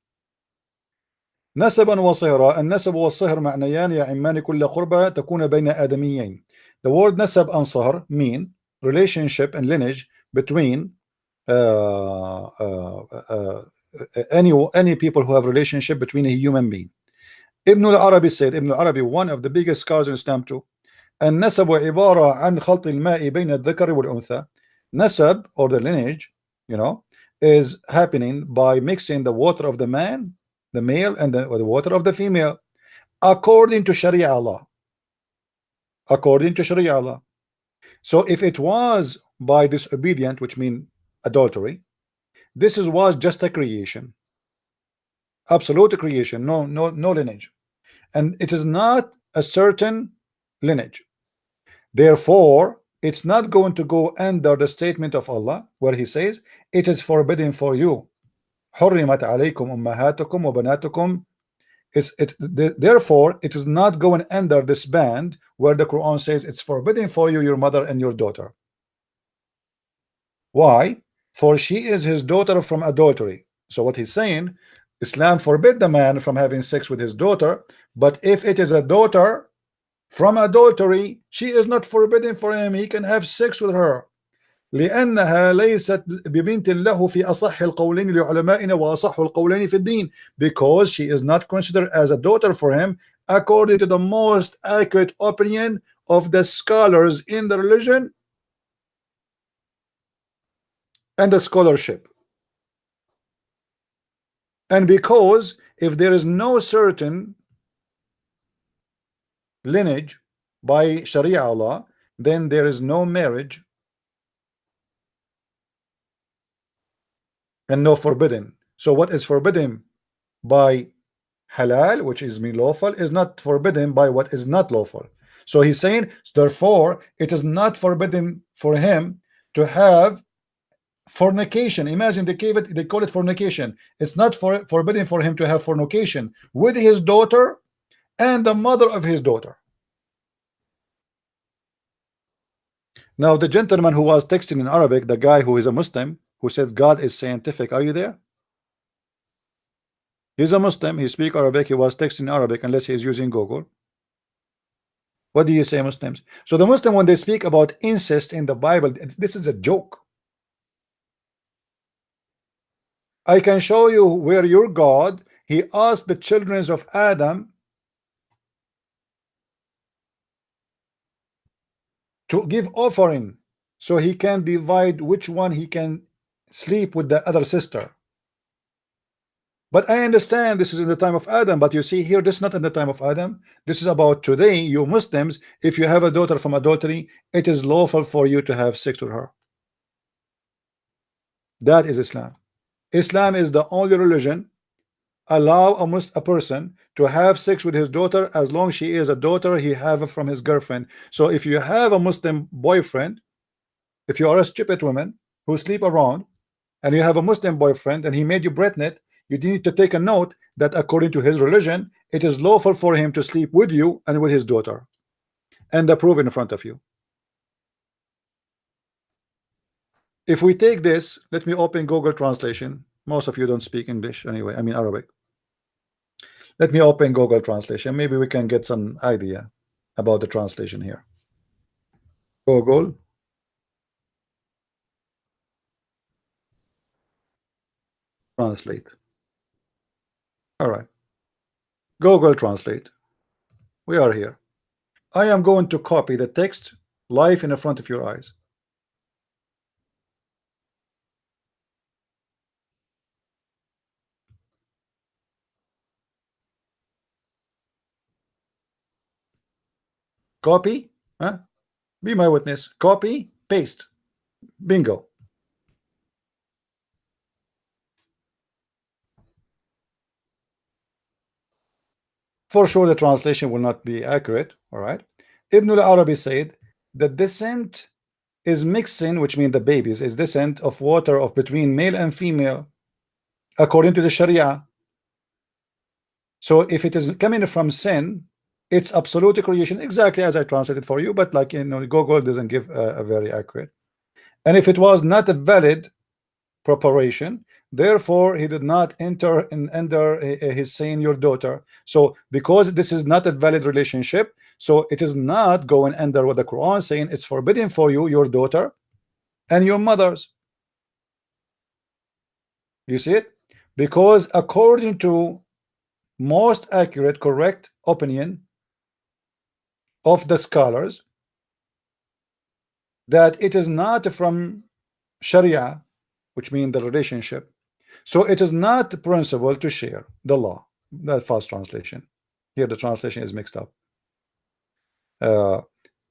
نسبا وصهرا. النسب والصهر معنيان يعمان كل قربة تكون بين آدميين. The word nasab and صهر mean relationship and lineage between any people who have relationship between a human being. Ibn al-Arabi said, Ibn al-Arabi, one of the biggest scholars in Islam too, النسب عبارة عن خلط الماء بين الذكر والأنثى. Nasab, or the lineage, you know, is happening by mixing the water of the man, the male, and the water of the female, according to Sharia Allah. According to Sharia Allah. So if it was by disobedient, which means adultery, this was just a creation, absolute creation, no lineage, and it is not a certain lineage. Therefore, it's not going to go under the statement of Allah where He says it is forbidden for you. حرمت عليكم أمهاتكم وبناتكم. Therefore, it is not going under this band where the Quran says it's forbidden for you, your mother and your daughter. Why? For she is his daughter from adultery. So what he's saying, Islam forbid the man from having sex with his daughter, but if it is a daughter from adultery, she is not forbidden for him. He can have sex with her. لأنها ليست ببنت له في أصح القولين لعلمائنا وأصح القولين في الدين, because she is not considered as a daughter for him according to the most accurate opinion of the scholars in the religion and the scholarship. And because if there is no certain lineage by Sharia Allah, then there is no marriage and no forbidden. So what is forbidden by halal, which is lawful, is not forbidden by what is not lawful. So he's saying, therefore, it is not forbidden for him to have fornication. Imagine they call it fornication. It's not forbidden for him to have fornication with his daughter and the mother of his daughter. Now the gentleman who was texting in Arabic, the guy who is a Muslim, who said God is scientific, are you there? He's a Muslim, he speaks Arabic, he was texting in Arabic, unless he is using Google. What do you say, Muslims? So the Muslim, when they speak about incest in the Bible, this is a joke. I can show you where your God, he asked the children of Adam to give offering so he can divide which one he can sleep with the other sister. But I understand this is in the time of Adam, but you see here, this is not in the time of Adam. This is about today. You Muslims, if you have a daughter from adultery, it is lawful for you to have sex with her. That is Islam. Islam is the only religion allow a person to have sex with his daughter as long she is a daughter he have from his girlfriend. So if you have a Muslim boyfriend, if you are a stupid woman who sleep around, and you have a Muslim boyfriend and he made you pregnant, you need to take a note that according to his religion, it is lawful for him to sleep with you and with his daughter, and the proof in front of you. If we take this, let me open Google Translation. Most of you don't speak English anyway, I mean Arabic. Let me open Google Translation. Maybe we can get some idea about the translation here. Google Translate. All right. Google Translate. We are here. I am going to copy the text live in front of your eyes. Copy, huh? Be my witness. Copy, paste. Bingo. For sure, the translation will not be accurate. All right. Ibn al-Arabi said the descent is mixing, which means the babies is descent of water of between male and female, according to the Sharia. So if it is coming from sin, it's absolute creation, exactly as I translated for you. But like Google doesn't give a very accurate. And if it was not a valid preparation, therefore he did not enter in under his saying your daughter. So because this is not a valid relationship, so it is not going under what the Quran saying it's forbidden for you, your daughter and your mothers. You see it? Because according to most accurate, correct opinion of the scholars, that it is not from Sharia, which means the relationship. So it is not principle to share the law. That fast translation. Here the translation is mixed up. But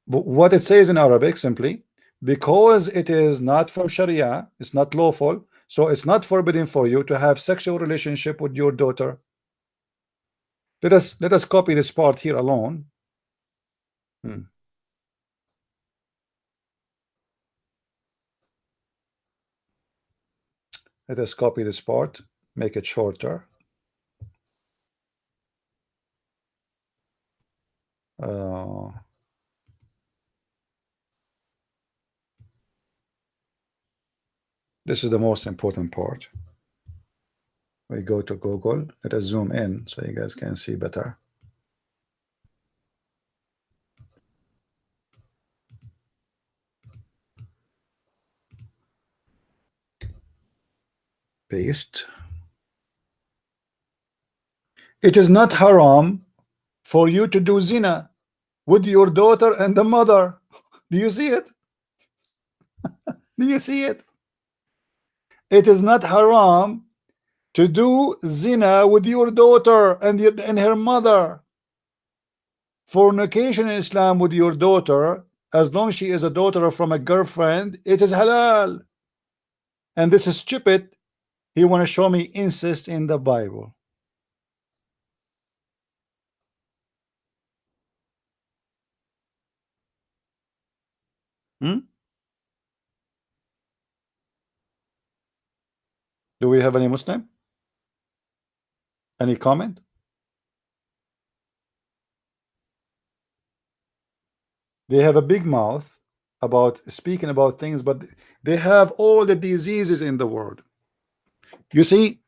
what it says in Arabic simply, because it is not from Sharia, it's not lawful, so it's not forbidden for you to have sexual relationship with your daughter. Let us copy this part here alone. Let us copy this part, make it shorter. This is the most important part. We go to Google. Let us zoom in so you guys can see better. Paste. It is not haram for you to do zina with your daughter and the mother. Do you see it? Do you see it? It is not haram to do zina with your daughter and her mother. Fornication in Islam with your daughter, as long as she is a daughter from a girlfriend, it is halal. And this is stupid. He want to show me incest in the Bible. Do we have any Muslim? Any comment? They have a big mouth about speaking about things, but they have all the diseases in the world. You see,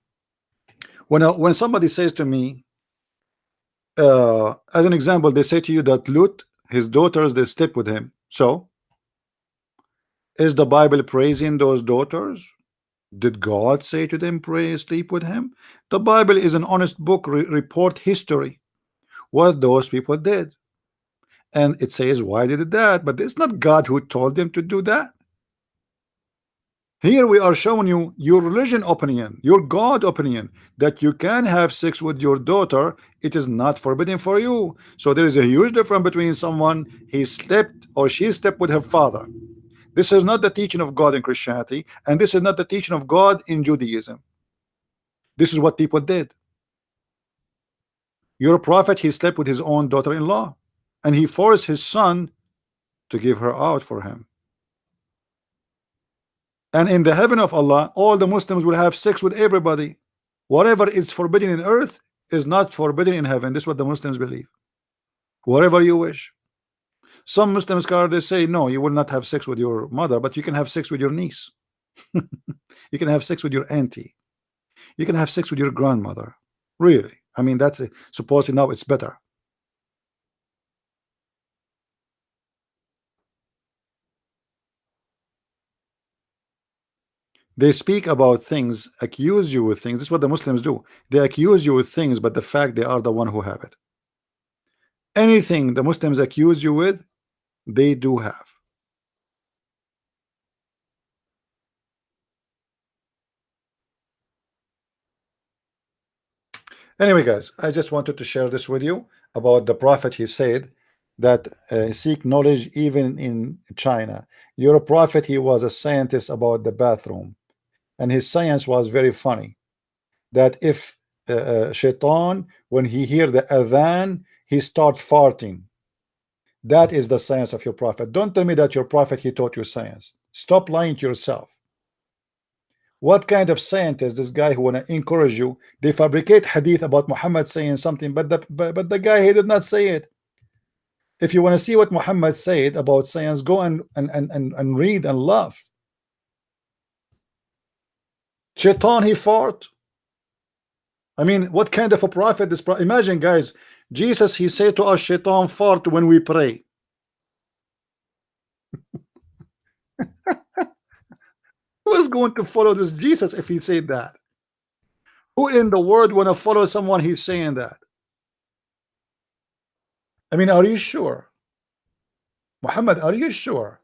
when somebody says to me, as an example, they say to you that Lut, his daughters, they slept with him. So, is the Bible praising those daughters? Did God say to them, pray, sleep with him? The Bible is an honest book, report history, what those people did. And it says why they did that, but it's not God who told them to do that. Here we are showing you your religion opinion, your God opinion, that you can have sex with your daughter. It is not forbidden for you. So there is a huge difference between someone he slept or she slept with her father. This is not the teaching of God in Christianity, and this is not the teaching of God in Judaism. This is what people did. Your prophet, he slept with his own daughter-in-law, and he forced his son to give her out for him. And in the heaven of Allah, all the Muslims will have sex with everybody. Whatever is forbidden in earth is not forbidden in heaven. This is what the Muslims believe. Whatever you wish. Some Muslim scholars, they say, no, you will not have sex with your mother, but you can have sex with your niece. You can have sex with your auntie. You can have sex with your grandmother. Really? I mean, that's supposedly now it's better. They speak about things, accuse you with things. This is what the Muslims do. They accuse you with things, but the fact they are the one who have it. Anything the Muslims accuse you with, they do have. Anyway, guys, I just wanted to share this with you about the prophet. He said that seek knowledge even in China. Your prophet, he was a scientist about the bathroom, and his science was very funny. That if shaitan, when he hear the adhan, he starts farting. That is the science of your prophet. Don't tell me that your prophet, he taught you science. Stop lying to yourself. What kind of scientist this guy who want to encourage you? They fabricate hadith about Muhammad saying something, but the guy, he did not say it. If you want to see what Muhammad said about science, go and read and laugh. Shaitan, he fought. I mean, what kind of a prophet this imagine, guys, Jesus, he said to us, Shaitan fart when we pray. Who is going to follow this Jesus if he said that? Who in the world want to follow someone he's saying that? I mean, are you sure? Muhammad, are you sure?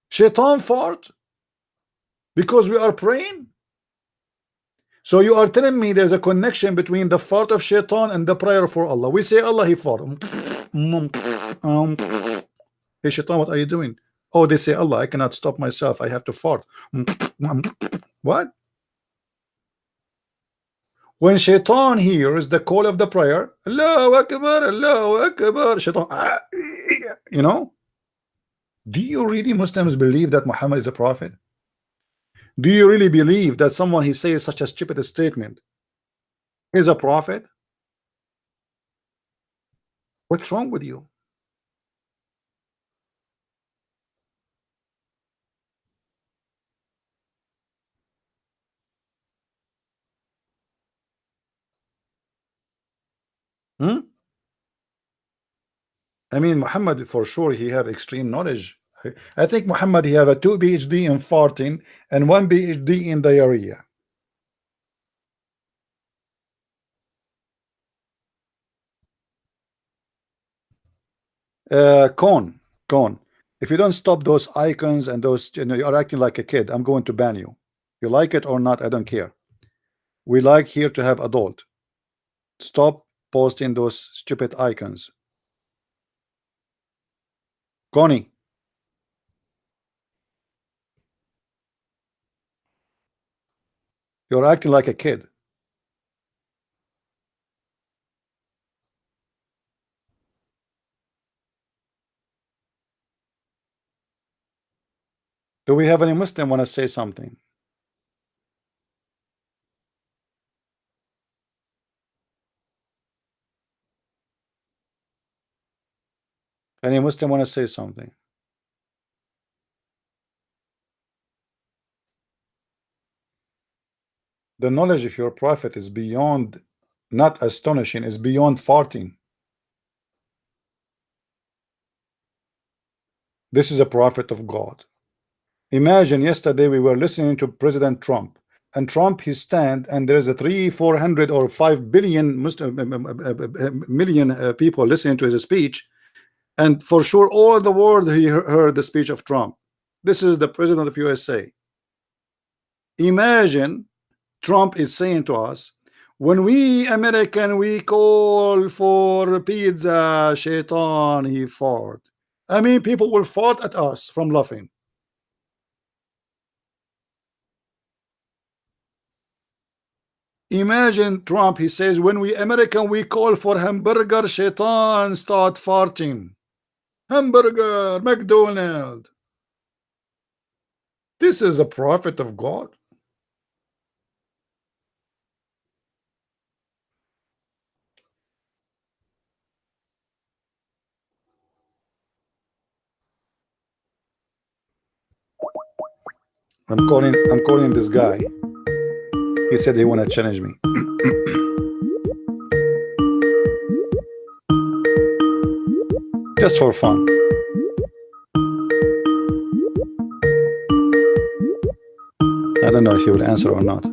Shaitan fart because we are praying? So you are telling me there's a connection between the fart of Shaitan and the prayer for Allah. We say Allah, he fart. Hey Shaitan, what are you doing? Oh, they say Allah, I cannot stop myself, I have to fart. What? When Shaitan hears the call of the prayer, Allahu Akbar, Allahu Akbar, Shaitan, you know? Do you really Muslims believe that Muhammad is a prophet? Do you really believe that someone he says such a stupid statement is a prophet? What's wrong with you? I mean, Muhammad, for sure, he have extreme knowledge. I think Muhammad, he have a 2 PhD in farting and 1 PhD in diarrhea. Cone. If you don't stop those icons and those, you know, you are acting like a kid, I'm going to ban you. You like it or not, I don't care. We like here to have adult. Stop posting those stupid icons. Connie. You're acting like a kid. Do we have any Muslim want to say something? Any Muslim want to say something? The knowledge of your prophet is beyond, not astonishing, is beyond farting. This is a prophet of God. Imagine yesterday we were listening to President Trump, and Trump he stand, and there's a 300, 400 or 5 billion Muslim million people listening to his speech, And for sure, all the world heard the speech of Trump. This is the president of USA. Imagine Trump is saying to us, when we American we call for pizza, shaitan, he fought. I mean, people will fart at us from laughing. Imagine Trump, he says, when we American we call for hamburger, shaitan start farting. Hamburger, McDonald's. This is a prophet of God. I'm calling this guy. He said he wanna challenge me. Just for fun. I don't know if he will answer or not.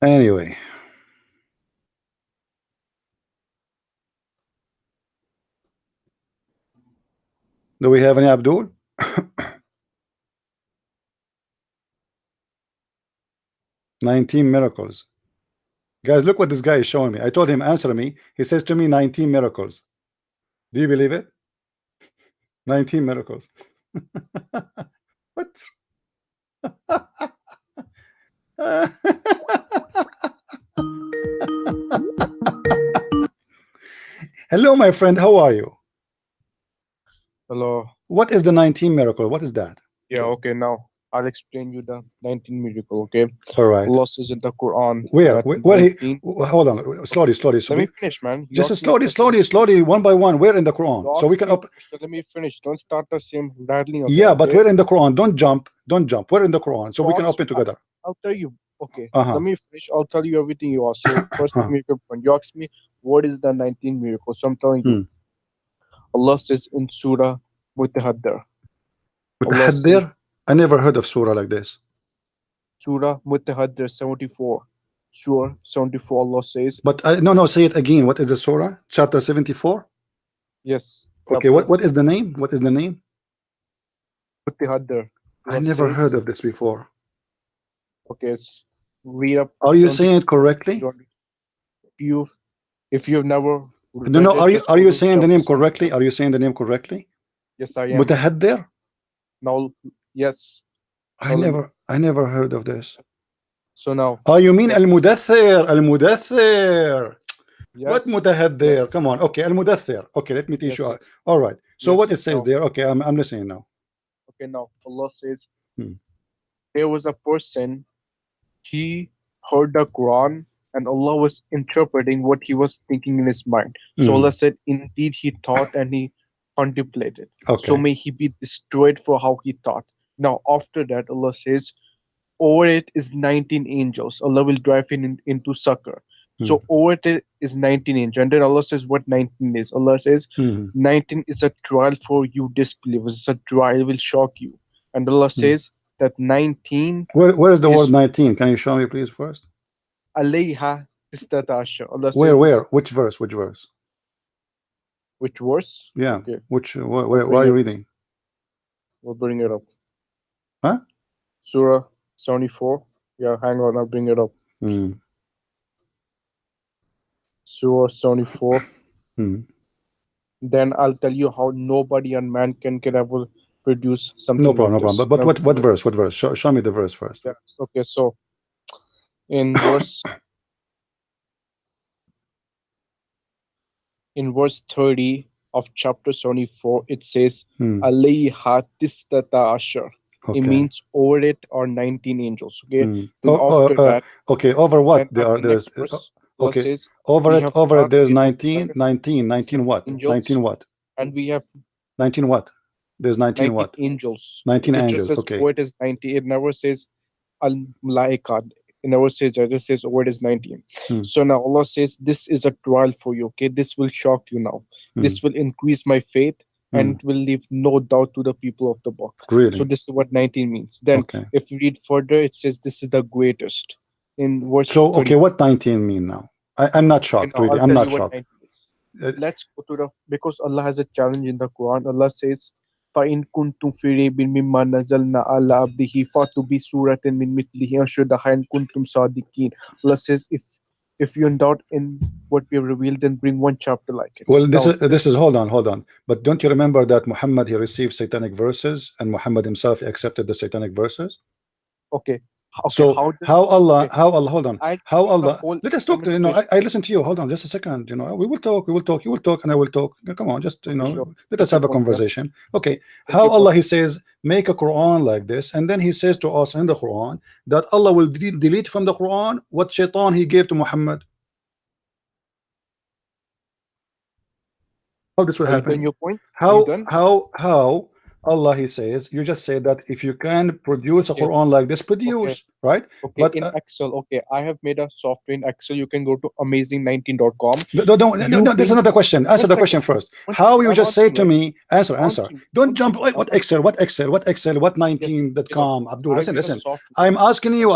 Anyway. Do we have any Abdul? "19 miracles." Guys, look what this guy is showing me. I told him, answer me. He says to me, 19 miracles. Do you believe it? 19 miracles. What? Hello, my friend. How are you? Hello. What is the 19 miracle? What is that? Yeah, okay, now I'll explain you the 19 miracle, okay? All right. Allah says in the Quran. Where? that Where he? 19 Hold on. Slowly. Let me finish, man. You Just asked me a slowly, question. one by one. Where in the Quran? You So we asked can me a up. question, let me finish. Don't start the same rattling again, Yeah, but okay? where in the Quran? Don't jump. Don't jump. Where in the Quran? So You we can asked- open together. I'll tell you. Okay, Uh-huh. let me finish. I'll tell you everything you asked. So first, let me make a point. You asked me, what is the 19 miracle? So I'm telling you. Allah says in Surah Mutahaddar. Allah says, Mutahaddar? I never heard of surah like this. Surah Mutahaddar 74. Surah 74, Allah says. But no, say it again. What is the surah? Chapter 74? Yes. Okay, what is the name? What is the name? Mutahaddar. I never heard of this before. Okay, it's read up. Are you saying it correctly? If you've never No, are you saying the name correctly? Are you saying the name correctly? Yes, I am. Mutahaddar? Now, yes. I never heard of this. So now. Oh, you mean Al-Mudaththir? Al-Mudaththir. Yes. What Mutahaddar? Yes. Come on. Okay, Al-Mudaththir. Okay, let me teach you. Yes. All right. So Yes. what it says Now. there? Okay, I'm listening now. Okay, now Allah says there was a person, he heard the Quran and Allah was interpreting what he was thinking in his mind. So Allah said, indeed he thought and he contemplated. Okay. So may he be destroyed for how he thought. Now after that Allah says, over it is 19 angels. Allah will drive him into succor. So over it is 19 angels. And then Allah says what 19 is. Allah says 19 is a trial for you disbelievers. It's a trial, will shock you. And Allah says that 19. Where is the word 19? Can you show me please first? Alayha istatasha. Allah says, Where? Which verse? Which verse? Which verse? Yeah. Okay. Where are you reading? We'll bring it up. Huh? Surah 74. Yeah, hang on, I'll bring it up. Surah 74. Then I'll tell you how nobody and man can ever produce something. No problem, like no this. problem. But what verse? What verse? Show me the verse first. Yeah. Okay, so in verse 30 of chapter 74, it says Alayha tistata ashar. It means over it are 19 angels. Okay. Then after that. Okay, over what? There's okay. Says, over it there's 19 what? Angels, 19 what? And we have 19 what? There's 19 what? Angels. 19 it angels. Just says okay. Over it is 90. It never says al malaika. It never says that. It says over it is 19. So now Allah says, this is a trial for you. Okay, this will shock you now. This will increase my faith and it will leave no doubt to the people of the book. Really? So this is what 19 means. Then Okay. if you read further, it says this is the greatest. In verse So 30. okay, what 19 mean now? I'm not shocked, Now, really. I'll I'm tell not you what shocked. 19 is. Let's go to the, because Allah has a challenge in the Quran. Allah says, فَإِن كُنْتُمْ فِي رَيْبٍ مِّمَّا نَزَّلْنَا عَلَىٰ عَبْدِهِ فَأْتُوا بِسُورَةٍ مِّن مِثْلِهِ أَنشُرْهَا إِن كُنْتُمْ صَادِقِينَ. Allah says, if you're in doubt in what we have revealed, then bring one chapter like it. Well, Now, this is hold on. But don't you remember that Muhammad, he received satanic verses, and Muhammad himself accepted the satanic verses? okay. So how Allah, hold on, I how give the Allah, whole let us talk. You know, demonstration. I listen to you. Hold on, just a second. You know, we will talk, you will talk, and I will talk. Come on, just, you know, Sure. let us Take have your a point, yeah. conversation. Okay, Take how your Allah, point. he says, make a Quran like this, and then he says to us in the Quran that Allah will delete from the Quran what shaitan he gave to Muhammad. How this will Are you done happen? your point? Are you How done? Allah, he says, you just say that if you can produce a Okay. Quran like this, produce, right? Okay, But in Excel, okay, I have made a software in Excel. You can go to amazing19.com. no, this is another question. Answer the question first. How you just say to me, answer. Don't jump. What Excel? What 19.com? Abdul, listen. I'm asking you.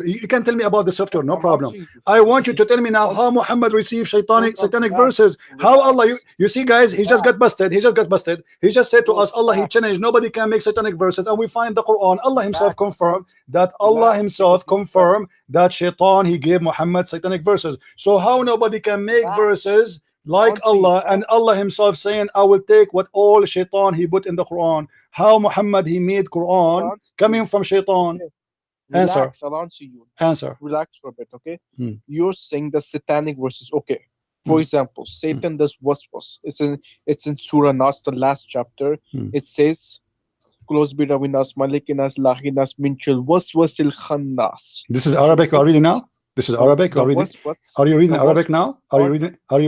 You can tell me about the software, no problem. I want you to tell me now how Muhammad received satanic verses. How Allah, you see, guys, he just got busted. He just said to us, Allah, he changed. Nobody can make satanic verses, and we find the Quran. Allah himself confirmed that that shaitan, he gave Muhammad satanic verses. So how nobody can make verses like Allah, and Allah himself saying, I will take what all shaitan he put in the Quran. How Muhammad he made Quran coming from shaitan? Answer. I'll answer you. Answer. Relax for a bit, okay? You're saying the satanic verses, okay? For example, Satan does waswas. It's in Surah Nas, the last chapter. It says, close bi Ravinas, Malikinas, Lahinas, Minchil, Waswasil Khannas. This is Arabic already now? This is Arabic already? Are you reading Arabic now? Are you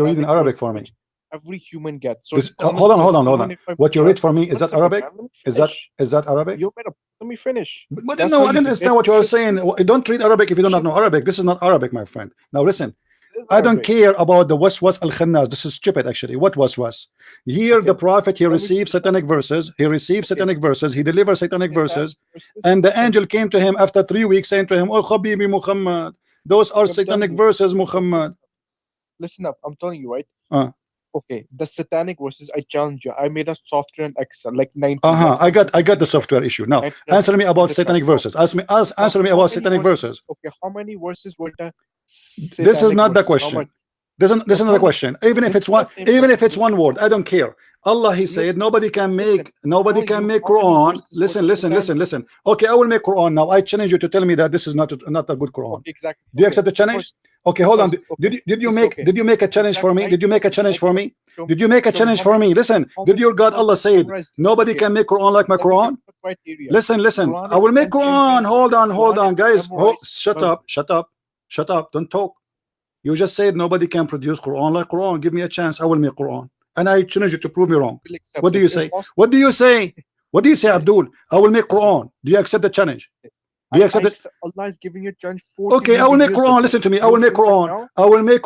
reading Arabic for me? Every human gets. So hold on. What you read for me, is that Arabic? Is that Arabic? Let me finish. But no, I didn't understand what you are saying. Don't read Arabic if you do not know Arabic. This is not Arabic, my friend. Now listen. I don't care about the waswas al-khannas. This is stupid, actually. What waswas? Here, the prophet, he received satanic verses. He received satanic verses. He delivered satanic verses. And the angel came to him after 3 weeks saying to him, Oh, Habibi Muhammad, those are satanic verses, Muhammad. Listen up. I'm telling you, right? Okay, the satanic verses, I challenge you. I made a software in Excel, like 19. I got the software issue. Now, answer me about satanic verses. Answer me about satanic verses. Okay, how many verses were the this is not the question. This is not the question. Even if it's one word, I don't care. Allah, he said, nobody can make Quran. Listen. Okay, I will make Quran now. I challenge you to tell me that this is not a good Quran. Okay, exactly. Do you accept the challenge? Okay, hold on. Did you make a challenge for me? Did you make a challenge for me? Did you make a challenge for me? Listen, did your God Allah said nobody can make Quran like my Quran? Listen. I will make Quran. Hold on, guys. Shut up. Don't talk. You just said nobody can produce Quran like Quran. Give me a chance. I will make Quran. And I challenge you to prove me wrong. What do you say? What do you say, Abdul? I will make Quran. Do you accept the challenge? Do you accept it? Allah is giving you a challenge. Okay, I will make Quran. Listen to me. I will make Quran. I will make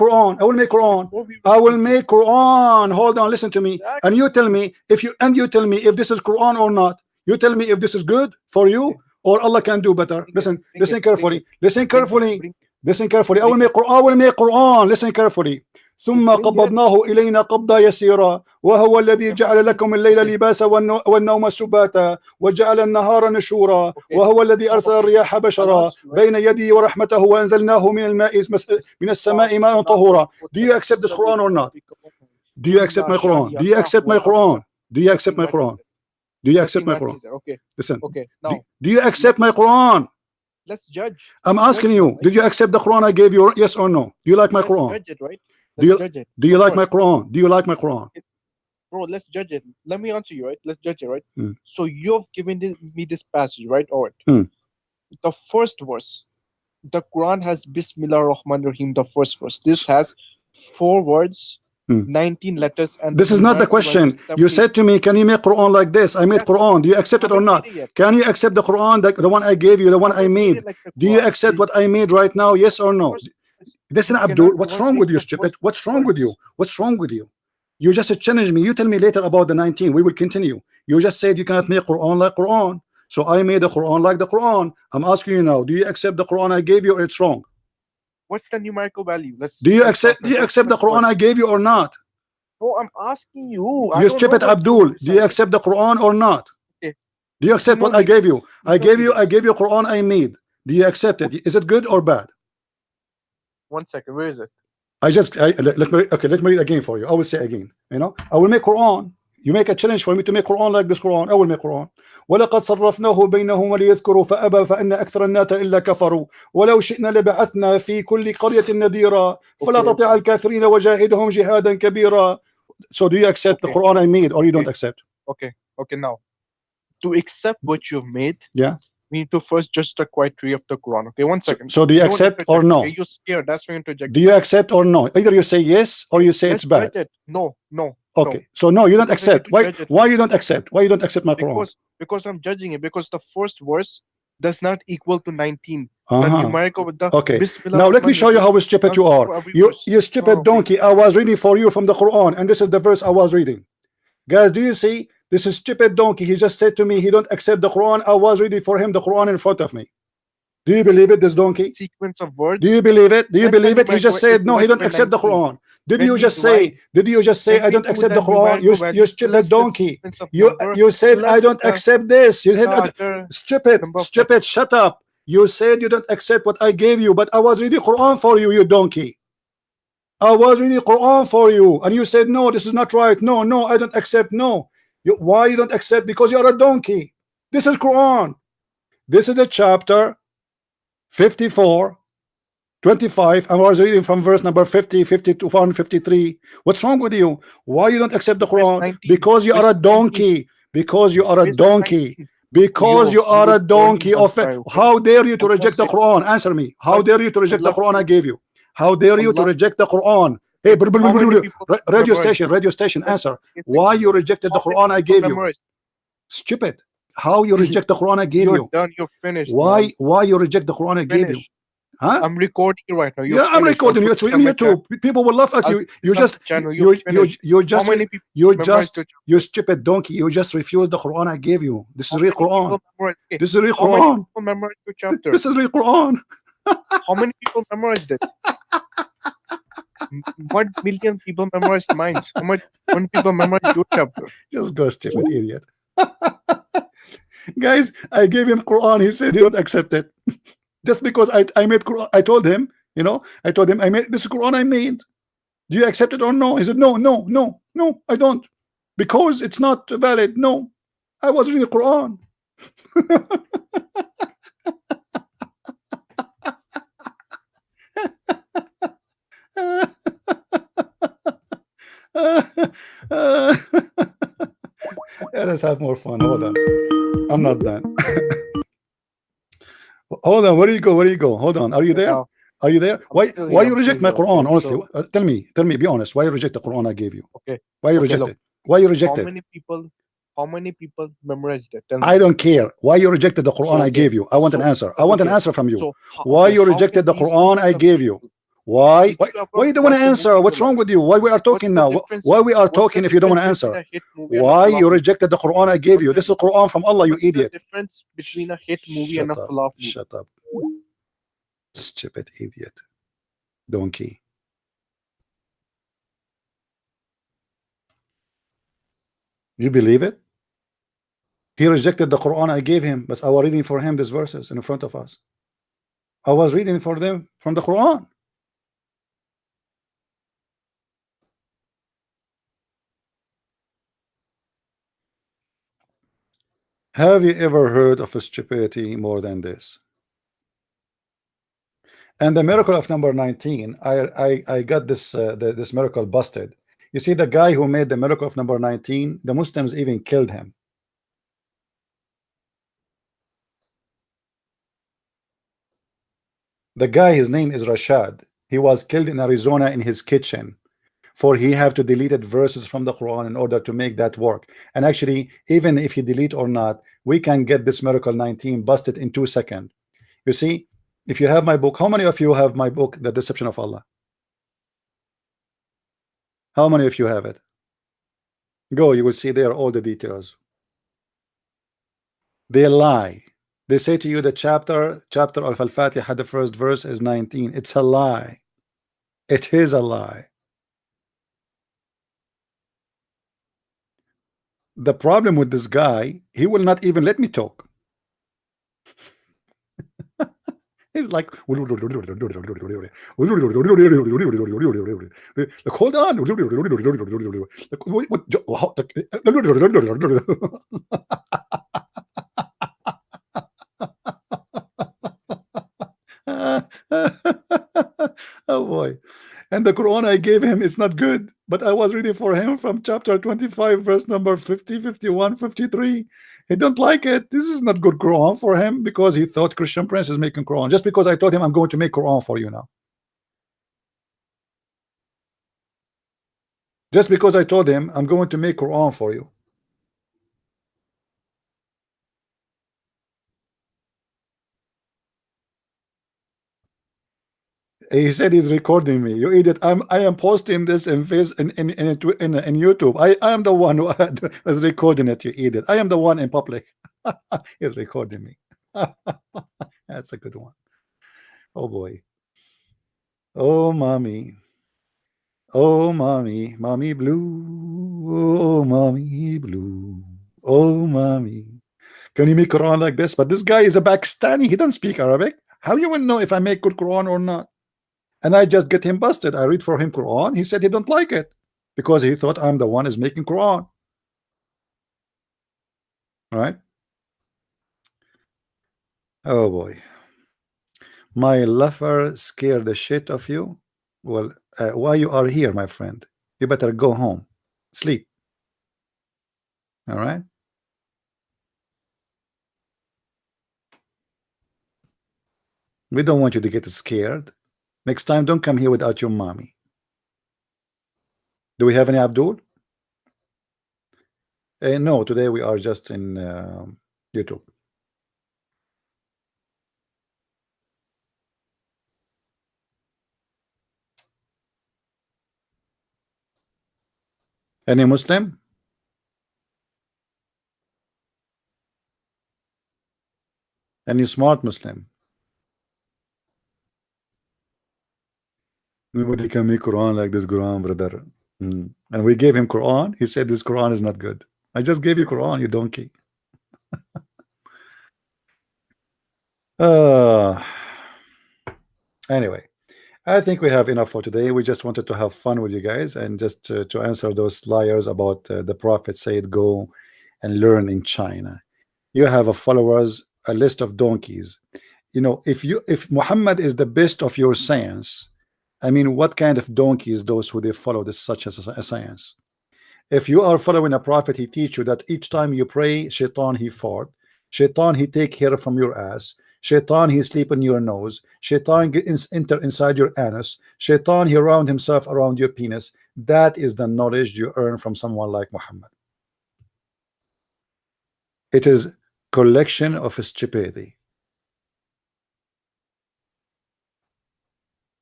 Quran. Hold on, listen to me. And you tell me if this is Quran or not. You tell me if this is good for you or Allah can do better. Listen carefully. I will make Quran. Listen carefully. ثم قبضناه إلينا قبضا يسيرا وهو الذي جعل لكم الليل لباسا والنوم سباتا وجعل النهار نشورا وهو الذي أرسل الرياح بشرا بين يدي ورحمته وأنزلناه من السماء ماء طهورا. Do you accept this Quran or not? Do you accept my Quran? Listen. Do you accept my Quran? Let's judge. I'm asking you, did you accept the Quran I gave you? Yes or no? Do you like my Quran? Let's judge it, right? Do you like my Quran? Do you like my Quran? Bro, let's judge it. Let me answer you, right? Let's judge it, right? So you've given me this passage, right? All right. The first verse, the Quran has Bismillah Rahman Rahim, the first verse. This has 4 words 19 letters, and This is not the question. You said to me, can you make Quran like this? I made Quran. Do you accept it or not? Can you accept the Quran, the one I gave you, the one I made? Do you accept what I made right now? Yes or no? Listen, Abdul, what's wrong with you, stupid? What's wrong with you? What's wrong with you? You just challenge me. You tell me later about the 19. We will continue. You just said you cannot make Quran like Quran. So I made the Quran like the Quran. I'm asking you now, do you accept the Quran I gave you or it's wrong? What's the numerical value? Do you accept the Quran I gave you or not? No, I'm asking you. You stupid Abdul, do you accept the Quran or not? Okay. Do you accept what I gave you? I gave you Quran I made. Do you accept it? Is it good or bad? 1 second, where is it? Let me read again for you. I will say again, I will make Quran. You make a challenge for me to make Quran like this Quran. I will make Quran. ولقد صرفناه بينهم وليذكروا فأبى فإن أكثر الناس إلا كفروا ولو شئنا لبعثنا في كل قرية نذيرا فلا تطع الكافرين وجاهدهم جهادا كبيرا. So do you accept the Quran I made or you don't accept? Okay, now to accept what you've made, we need to first judge the criteria of the Quran. Okay, 1 second. So do you accept or no? You're scared. That's why you interject. Do you accept or no? Either you say yes or you say it's bad. No. Okay, so no, you don't accept. Why you don't accept? Why you don't accept my Quran? Because I'm judging it. Because the first verse does not equal to 19. The numerical with the okay. Now let me show you how stupid you are. You stupid donkey. I was reading for you from the Quran, and this is the verse I was reading. Guys, do you see? This is stupid donkey. He just said to me he don't accept the Quran. I was reading for him the Quran in front of me. Do you believe it, this donkey? Sequence of words. Do you believe it? Do you believe it? He just said no, he don't accept the Quran. Did you just say I don't accept the Quran? You stupid donkey. You said I don't accept this. You said stupid, shut up. You said you don't accept what I gave you, but I was reading Quran for you, you donkey. I was reading Quran for you, and you said no, this is not right. No, I don't accept. No. Why you don't accept? Because you are a donkey. This is Quran. This is the chapter 54, 25. I was reading from verse number 50, 51, 53. What's wrong with you? Why you don't accept the Quran? Because you are a donkey. Because you are a donkey. Because you are a donkey. How dare you to reject the Quran? Answer me. How dare you to reject the Quran I gave you? How dare you to reject the Quran? Hey, radio station, answer. Why you rejected the Quran I gave you? Stupid. How you reject the Quran I gave you? You're done. You're finished. Why you reject the Quran I gave you? Huh? I'm recording you right now. I'm recording you. It's on YouTube. People will laugh at you. You stupid donkey. You just refuse the Quran I gave you. This is real Quran. This is real Quran. This is real Quran. How many people memorized it? 1 million people memorized mine. How many people memorized your chapter? Just go, stupid idiot. Guys, I gave him Quran. He said he don't accept it. Just because I made Quran, I told him, I made this Quran I made. Do you accept it or no? He said, no, I don't. Because it's not valid. No, I was reading the Quran. Let's have more fun. Hold on. I'm not done. Hold on. Where do you go? Hold on. Are you there? Are you there? Why you reject my Quran? Honestly, tell me. Be honest. Why you reject the Quran I gave you? Okay. Why you reject it? Why you reject it? How many people memorized it? I don't care. Why you rejected the Quran I gave you? I want an answer. I want an answer from you. Why you rejected the Quran I gave you? Why you don't want to answer? What's wrong with you? Why we are talking now? Why we are talking if you don't want to answer? Why you rejected the Quran I gave you? This is Quran from Allah, you idiot. What's the difference between a hit movie and a flop movie? Shut up. Stupid idiot. Donkey. You believe it? He rejected the Quran I gave him, but I was reading for him these verses in front of us. I was reading for them from the Quran. Have you ever heard of a stupidity more than this? And the miracle of number 19, I got this this miracle busted. You see, the guy who made the miracle of number 19, the Muslims even killed him. The guy, his name is Rashad. He was killed in Arizona in his kitchen for he have to deleted verses from the Quran in order to make that work. And actually, even if he delete or not, we can get this miracle 19 busted in 2 seconds. You see, if you have my book, how many of you have my book, The Deception of Allah? How many of you have it? Go, you will see there all the details. They lie. They say to you the chapter of Al-Fatiha, the first verse is 19. It's a lie. It is a lie. The problem with this guy, he will not even let me talk. He's like, hold on. Oh boy. And the Quran I gave him, it's not good, but I was reading for him from chapter 25 verse number 50, 51, 53. He don't like it. This is not good Quran for him, because he thought Christian Prince is making Quran, just because I told him I'm going to make Quran for you now. Just because I told him I'm going to make Quran for you. He said he's recording me. You idiot! I am posting this in YouTube. I am the one who is recording it. You idiot! I am the one in public. He's recording me. That's a good one. Oh boy. Oh mommy. Oh mommy, mommy blue. Oh mommy blue. Oh mommy. Can you make Quran like this? But this guy is a Pakistani. He doesn't speak Arabic. How you will know if I make good Quran or not? And I just get him busted. I read for him Quran. He said he don't like it because he thought I'm the one is making Quran. Right? Oh boy. My lover scared the shit of you. Well, why you are here, my friend? You better go home. Sleep. All right? We don't want you to get scared. Next time, don't come here without your mommy. Do we have any Abdul? No, today we are just in YouTube. Any Muslim? Any smart Muslim? Nobody can make Quran like this Quran, brother. And we gave him Quran. He said this Quran is not good. I just gave you Quran, you donkey. Anyway, I think we have enough for today. We just wanted to have fun with you guys and just to answer those liars about the Prophet said go and learn in China. You have a followers, a list of donkeys. You know, if Muhammad is the best of your science, I mean, what kind of donkeys those who they follow this such as a science? If you are following a prophet, he teach you that each time you pray, shaitan he fart, shaitan he take hair from your ass, shaitan he sleep in your nose, shaitan enter inside your anus, shaitan he round himself around your penis. That is the knowledge you earn from someone like Muhammad. It is collection of stupidity.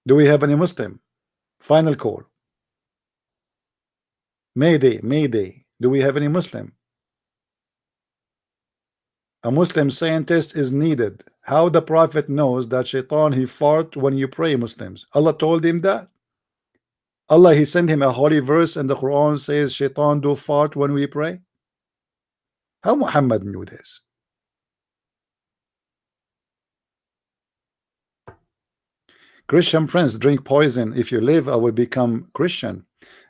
Do we have any Muslim? Final call. Mayday, Mayday. Do we have any Muslim? A Muslim scientist is needed. How the Prophet knows that shaitan he fart when you pray, Muslims? Allah told him that. Allah he sent him a holy verse and the Quran says shaitan do fart when we pray. How Muhammad knew this? Christian Prince, drink poison. If you live, I will become Christian.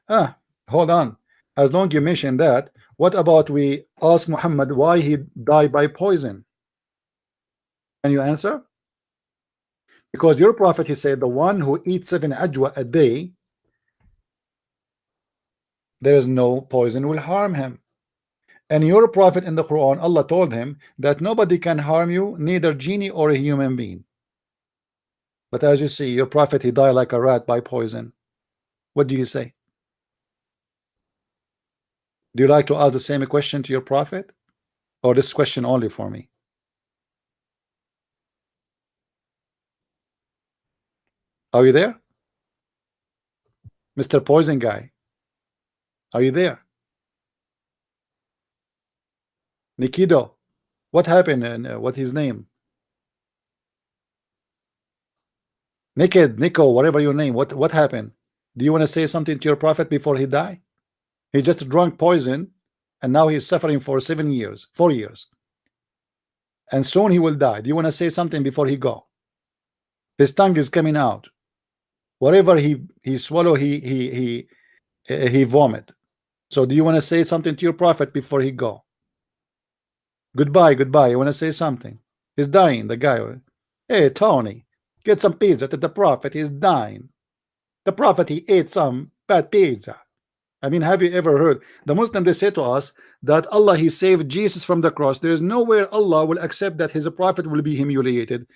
Hold on. As long you mention that, what about we ask Muhammad why he died by poison? Can you answer? Because your prophet, he said, the one who eats 7 ajwa a day, there is no poison will harm him. And your prophet in the Quran, Allah told him that nobody can harm you, neither genie or a human being. But as you see, your prophet, he died like a rat by poison. What do you say? Do you like to ask the same question to your prophet, or this question only for me? Are you there, Mr. Poison Guy? Are you there? Nikido, what happened? And what his name? Naked, Nico, whatever your name. What happened? Do you want to say something to your prophet before he die? He just drank poison, and now he's suffering for 7 years, 4 years, and soon he will die. Do you want to say something before he go? His tongue is coming out. Whatever he swallow, he vomit. So do you want to say something to your prophet before he go? Goodbye, goodbye. You want to say something? He's dying, the guy. Hey, Tony, get some pizza to the prophet. He's dying. The prophet, he ate some bad pizza. I mean, have you ever heard the Muslim, they say to us that Allah, he saved Jesus from the cross. There is nowhere Allah will accept that his prophet will be humiliated.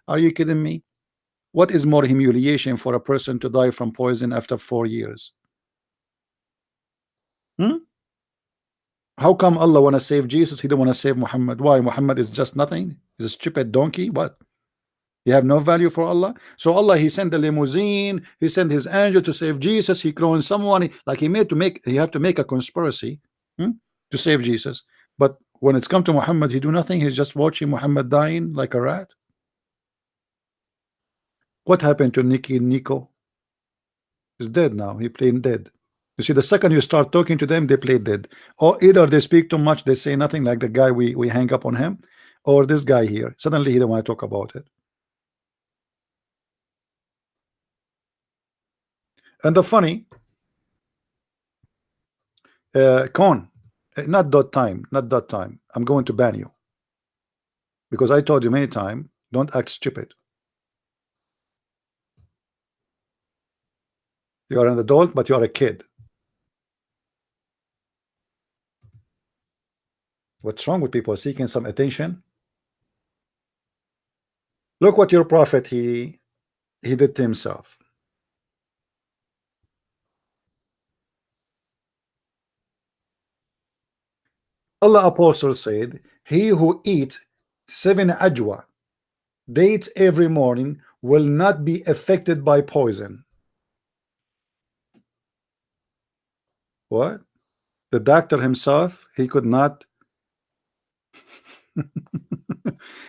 Are you kidding me? What is more humiliation for a person to die from poison after 4 years? How come Allah want to save Jesus? He don't want to save Muhammad. Why? Muhammad is just nothing. He's a stupid donkey. What? You have no value for Allah. So Allah, he sent the limousine, he sent his angel to save Jesus. He cloned someone, like he have to make a conspiracy to save Jesus. But when it's come to Muhammad, he do nothing. He's just watching Muhammad dying like a rat. What happened to Nico? He's dead now. He playing dead. You see, the second you start talking to them, they play dead. Or either they speak too much, they say nothing, like the guy we hang up on him, or this guy here. Suddenly he don't want to talk about it. And the funny, Con, not that time, not that time. I'm going to ban you because I told you many times, don't act stupid. You are an adult, but you are a kid. What's wrong with people seeking some attention? Look what your prophet he did to himself. Allah apostle said, he who eats 7 ajwa dates every morning will not be affected by poison. What? The doctor himself, he could not.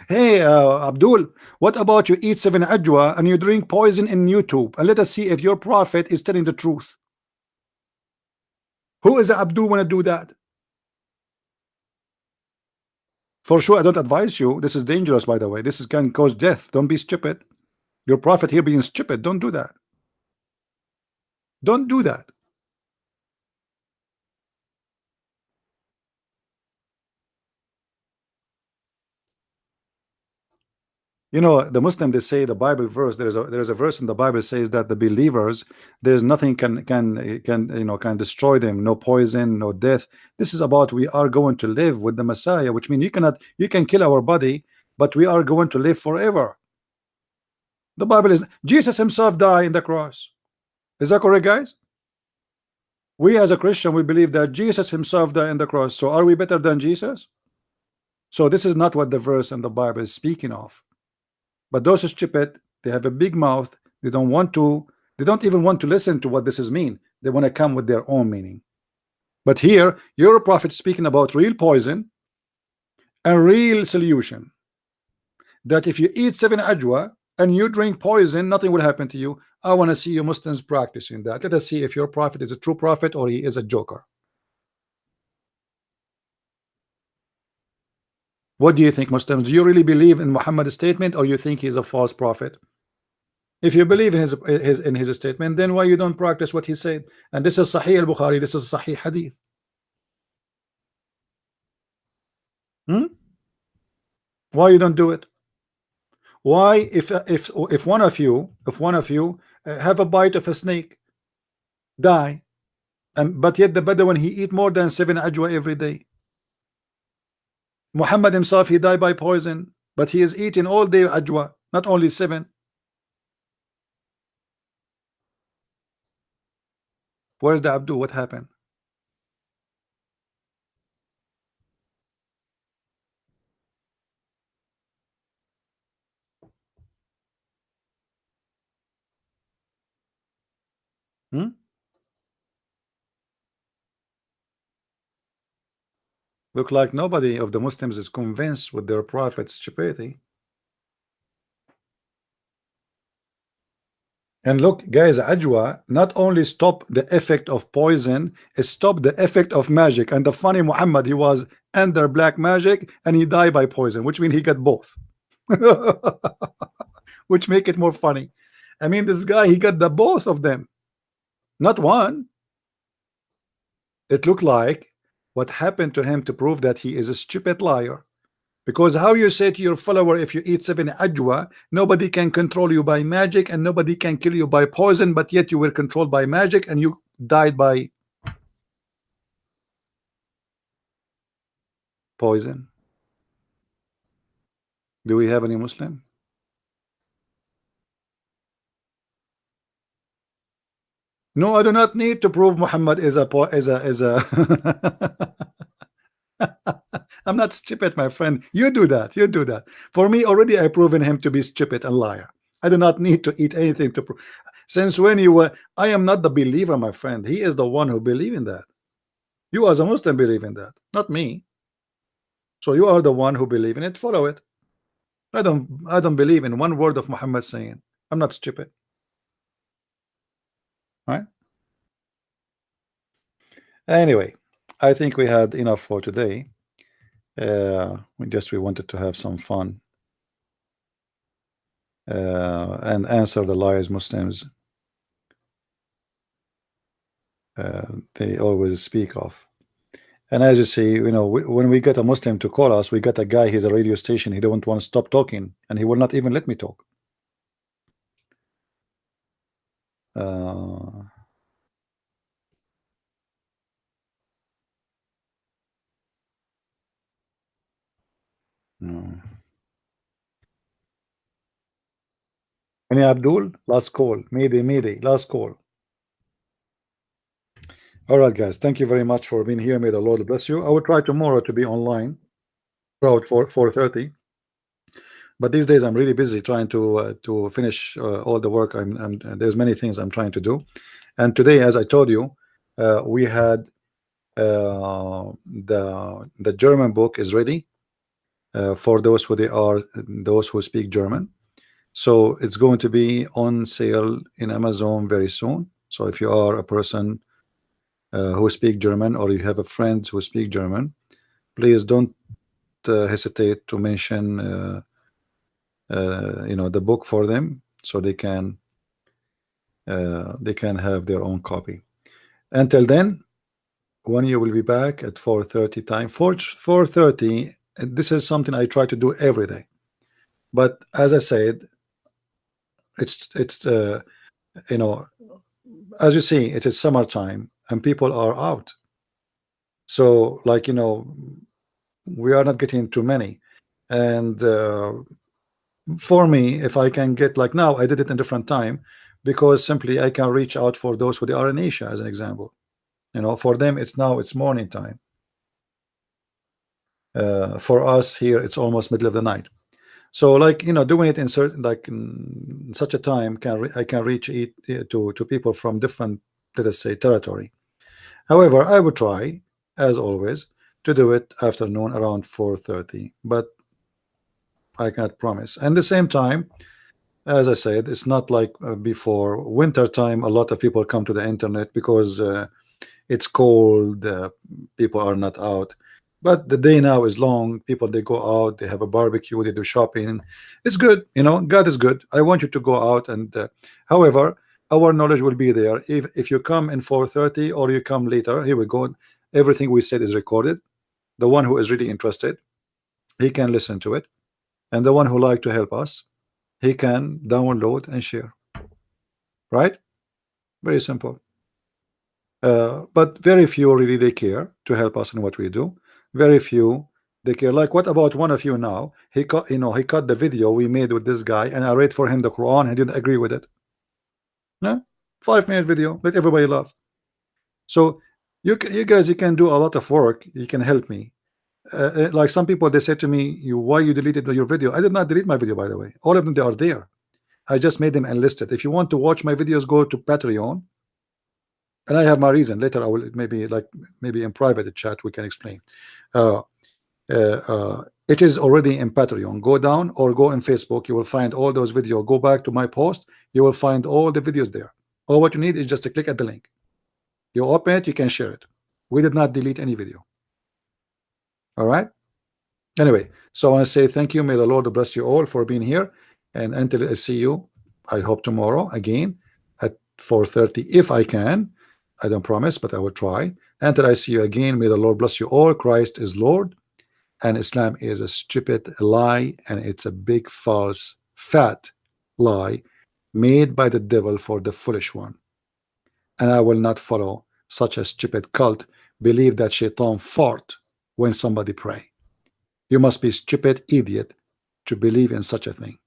Hey, Abdul, what about you eat 7 ajwa and you drink poison in YouTube, and let us see if your prophet is telling the truth. Who is Abdul want to do that? For sure, I don't advise you. This is dangerous, by the way. This can cause death. Don't be stupid. Your prophet here being stupid. Don't do that. Don't do that. You know, the Muslim, they say the Bible verse. There's a verse in the Bible says that the believers, there's nothing can destroy them. No poison, no death. This is about we are going to live with the Messiah, which means you can kill our body, but we are going to live forever. The Bible is Jesus himself died in the cross. Is that correct, guys? We as a Christian, we believe that Jesus himself died in the cross. So are we better than Jesus? So this is not what the verse in the Bible is speaking of. But those stupid, they have a big mouth. They don't even want to listen to what this is mean. They want to come with their own meaning. But here, your prophet speaking about real poison and real solution. That if you eat 7 ajwa and you drink poison, nothing will happen to you. I want to see you Muslims practicing that. Let us see if your prophet is a true prophet or he is a joker. What do you think, Muslims? Do you really believe in Muhammad's statement, or you think he's a false prophet? If you believe in his statement, then why you don't practice what he said? And this is Sahih al-Bukhari, this is Sahih Hadith. Why you don't do it? Why, if one of you have a bite of a snake, die, but yet the Bedouin he eat more than 7 ajwa every day. Muhammad himself, he died by poison, but he is eating all day ajwa, not only 7. Where's the Abdul? What happened? Hmm? Look like nobody of the Muslims is convinced with their prophet's stupidity. And look, guys, Ajwa not only stopped the effect of poison, it stopped the effect of magic. And the funny Muhammad, he was under black magic and he died by poison, which means he got both. Which make it more funny. I mean, this guy, he got the both of them, not one. It looked like what happened to him to prove that he is a stupid liar. Because how you say to your follower, if you eat 7 ajwa, nobody can control you by magic and nobody can kill you by poison, but yet you were controlled by magic and you died by poison. Do we have any Muslim? No, I do not need to prove Muhammad is a I'm not stupid, my friend. You do that. You do that. For me, already I proven him to be stupid and liar. I do not need to eat anything to prove. Since when you were, I am not the believer, my friend. He is the one who believe in that. You as a Muslim believe in that, not me. So you are the one who believe in it. Follow it. I don't believe in one word of Muhammad saying. I'm not stupid. Right? Anyway, I think we had enough for today. We wanted to have some fun and answer the liars Muslims they always speak of. And as you see, you know, when we get a Muslim to call us, we got a guy, he's a radio station, he don't want to stop talking, and he will not even let me talk. No. Any Abdul, last call. Mayday, last call. All right, guys, thank you very much for being here. May the Lord bless you. I will try tomorrow to be online about 4:30. But these days I'm really busy trying to finish all the work. There's many things I'm trying to do. And today, as I told you, we had the German book is ready for those who speak German. So it's going to be on sale in Amazon very soon. So if you are a person who speak German, or you have a friend who speak German, please don't hesitate to mention you know, the book for them, so they can have their own copy. Until then, when you will be back at 4:30 time, 4:30. This is something I try to do every day, but as I said, it's you know, as you see, it is summertime and people are out. So, like, you know, we are not getting too many. And for me, if I can get, like now, I did it in different time because simply I can reach out for those who they are in Asia, as an example. You know, for them it's morning time. For us here, it's almost middle of the night. So, like, you know, doing it in certain, like, in such a time, I can reach to people from different, let us say, territory. However, I would try, as always, to do it afternoon around 4:30, but I cannot promise. And at the same time, as I said, it's not like before winter time. A lot of people come to the internet because it's cold. People are not out. But the day now is long. People, they go out, they have a barbecue, they do shopping. It's good, you know. God is good. I want you to go out, and however, our knowledge will be there. If you come in 4:30 or you come later, here we go. Everything we said is recorded. The one who is really interested, he can listen to it, and the one who like to help us, he can download and share. Right? Very simple. But very few really they care to help us in what we do. Very few they care. Like, what about one of you now? He cut, you know, he cut the video we made with this guy, and I read for him the Quran. He didn't agree with it. No, 5-minute video. Let everybody laugh. So you guys, you can do a lot of work. You can help me. Like some people, they say to me, why you deleted your video? I did not delete my video, by the way. All of them, they are there. I just made them enlisted. If you want to watch my videos, go to Patreon. and I have my reason. Later I will maybe in private chat we can explain. It is already in Patreon. Go down or go in Facebook, you will find all those videos. Go back to my post, you will find all the videos there. All what you need is just to click at the link. You open it, you can share it. We did not delete any video. All right. Anyway, so I want to say thank you. May the Lord bless you all for being here, and until I see you, I hope tomorrow again at 4:30 if I can. I don't promise, but I will try. Until I see you again, may the Lord bless you all. Christ is Lord, and Islam is a stupid lie, and it's a big false fat lie made by the devil for the foolish one. And I will not follow such a stupid cult. Believe that shaitan fart when somebody pray. You must be stupid idiot to believe in such a thing.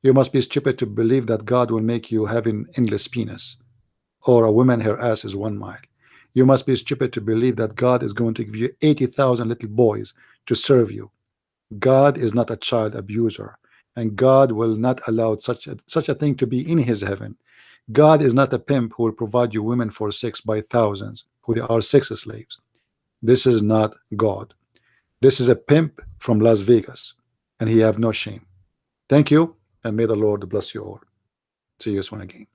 You must be stupid to believe that God will make you have an endless penis, or a woman her ass is 1 mile. You must be stupid to believe that God is going to give you 80,000 little boys to serve you. God is not a child abuser, and God will not allow such a thing to be in his heaven. God is not a pimp who will provide you women for sex by thousands, who they are sex slaves. This is not God. This is a pimp from Las Vegas, and he have no shame. Thank you, and may the Lord bless you all. See you soon again.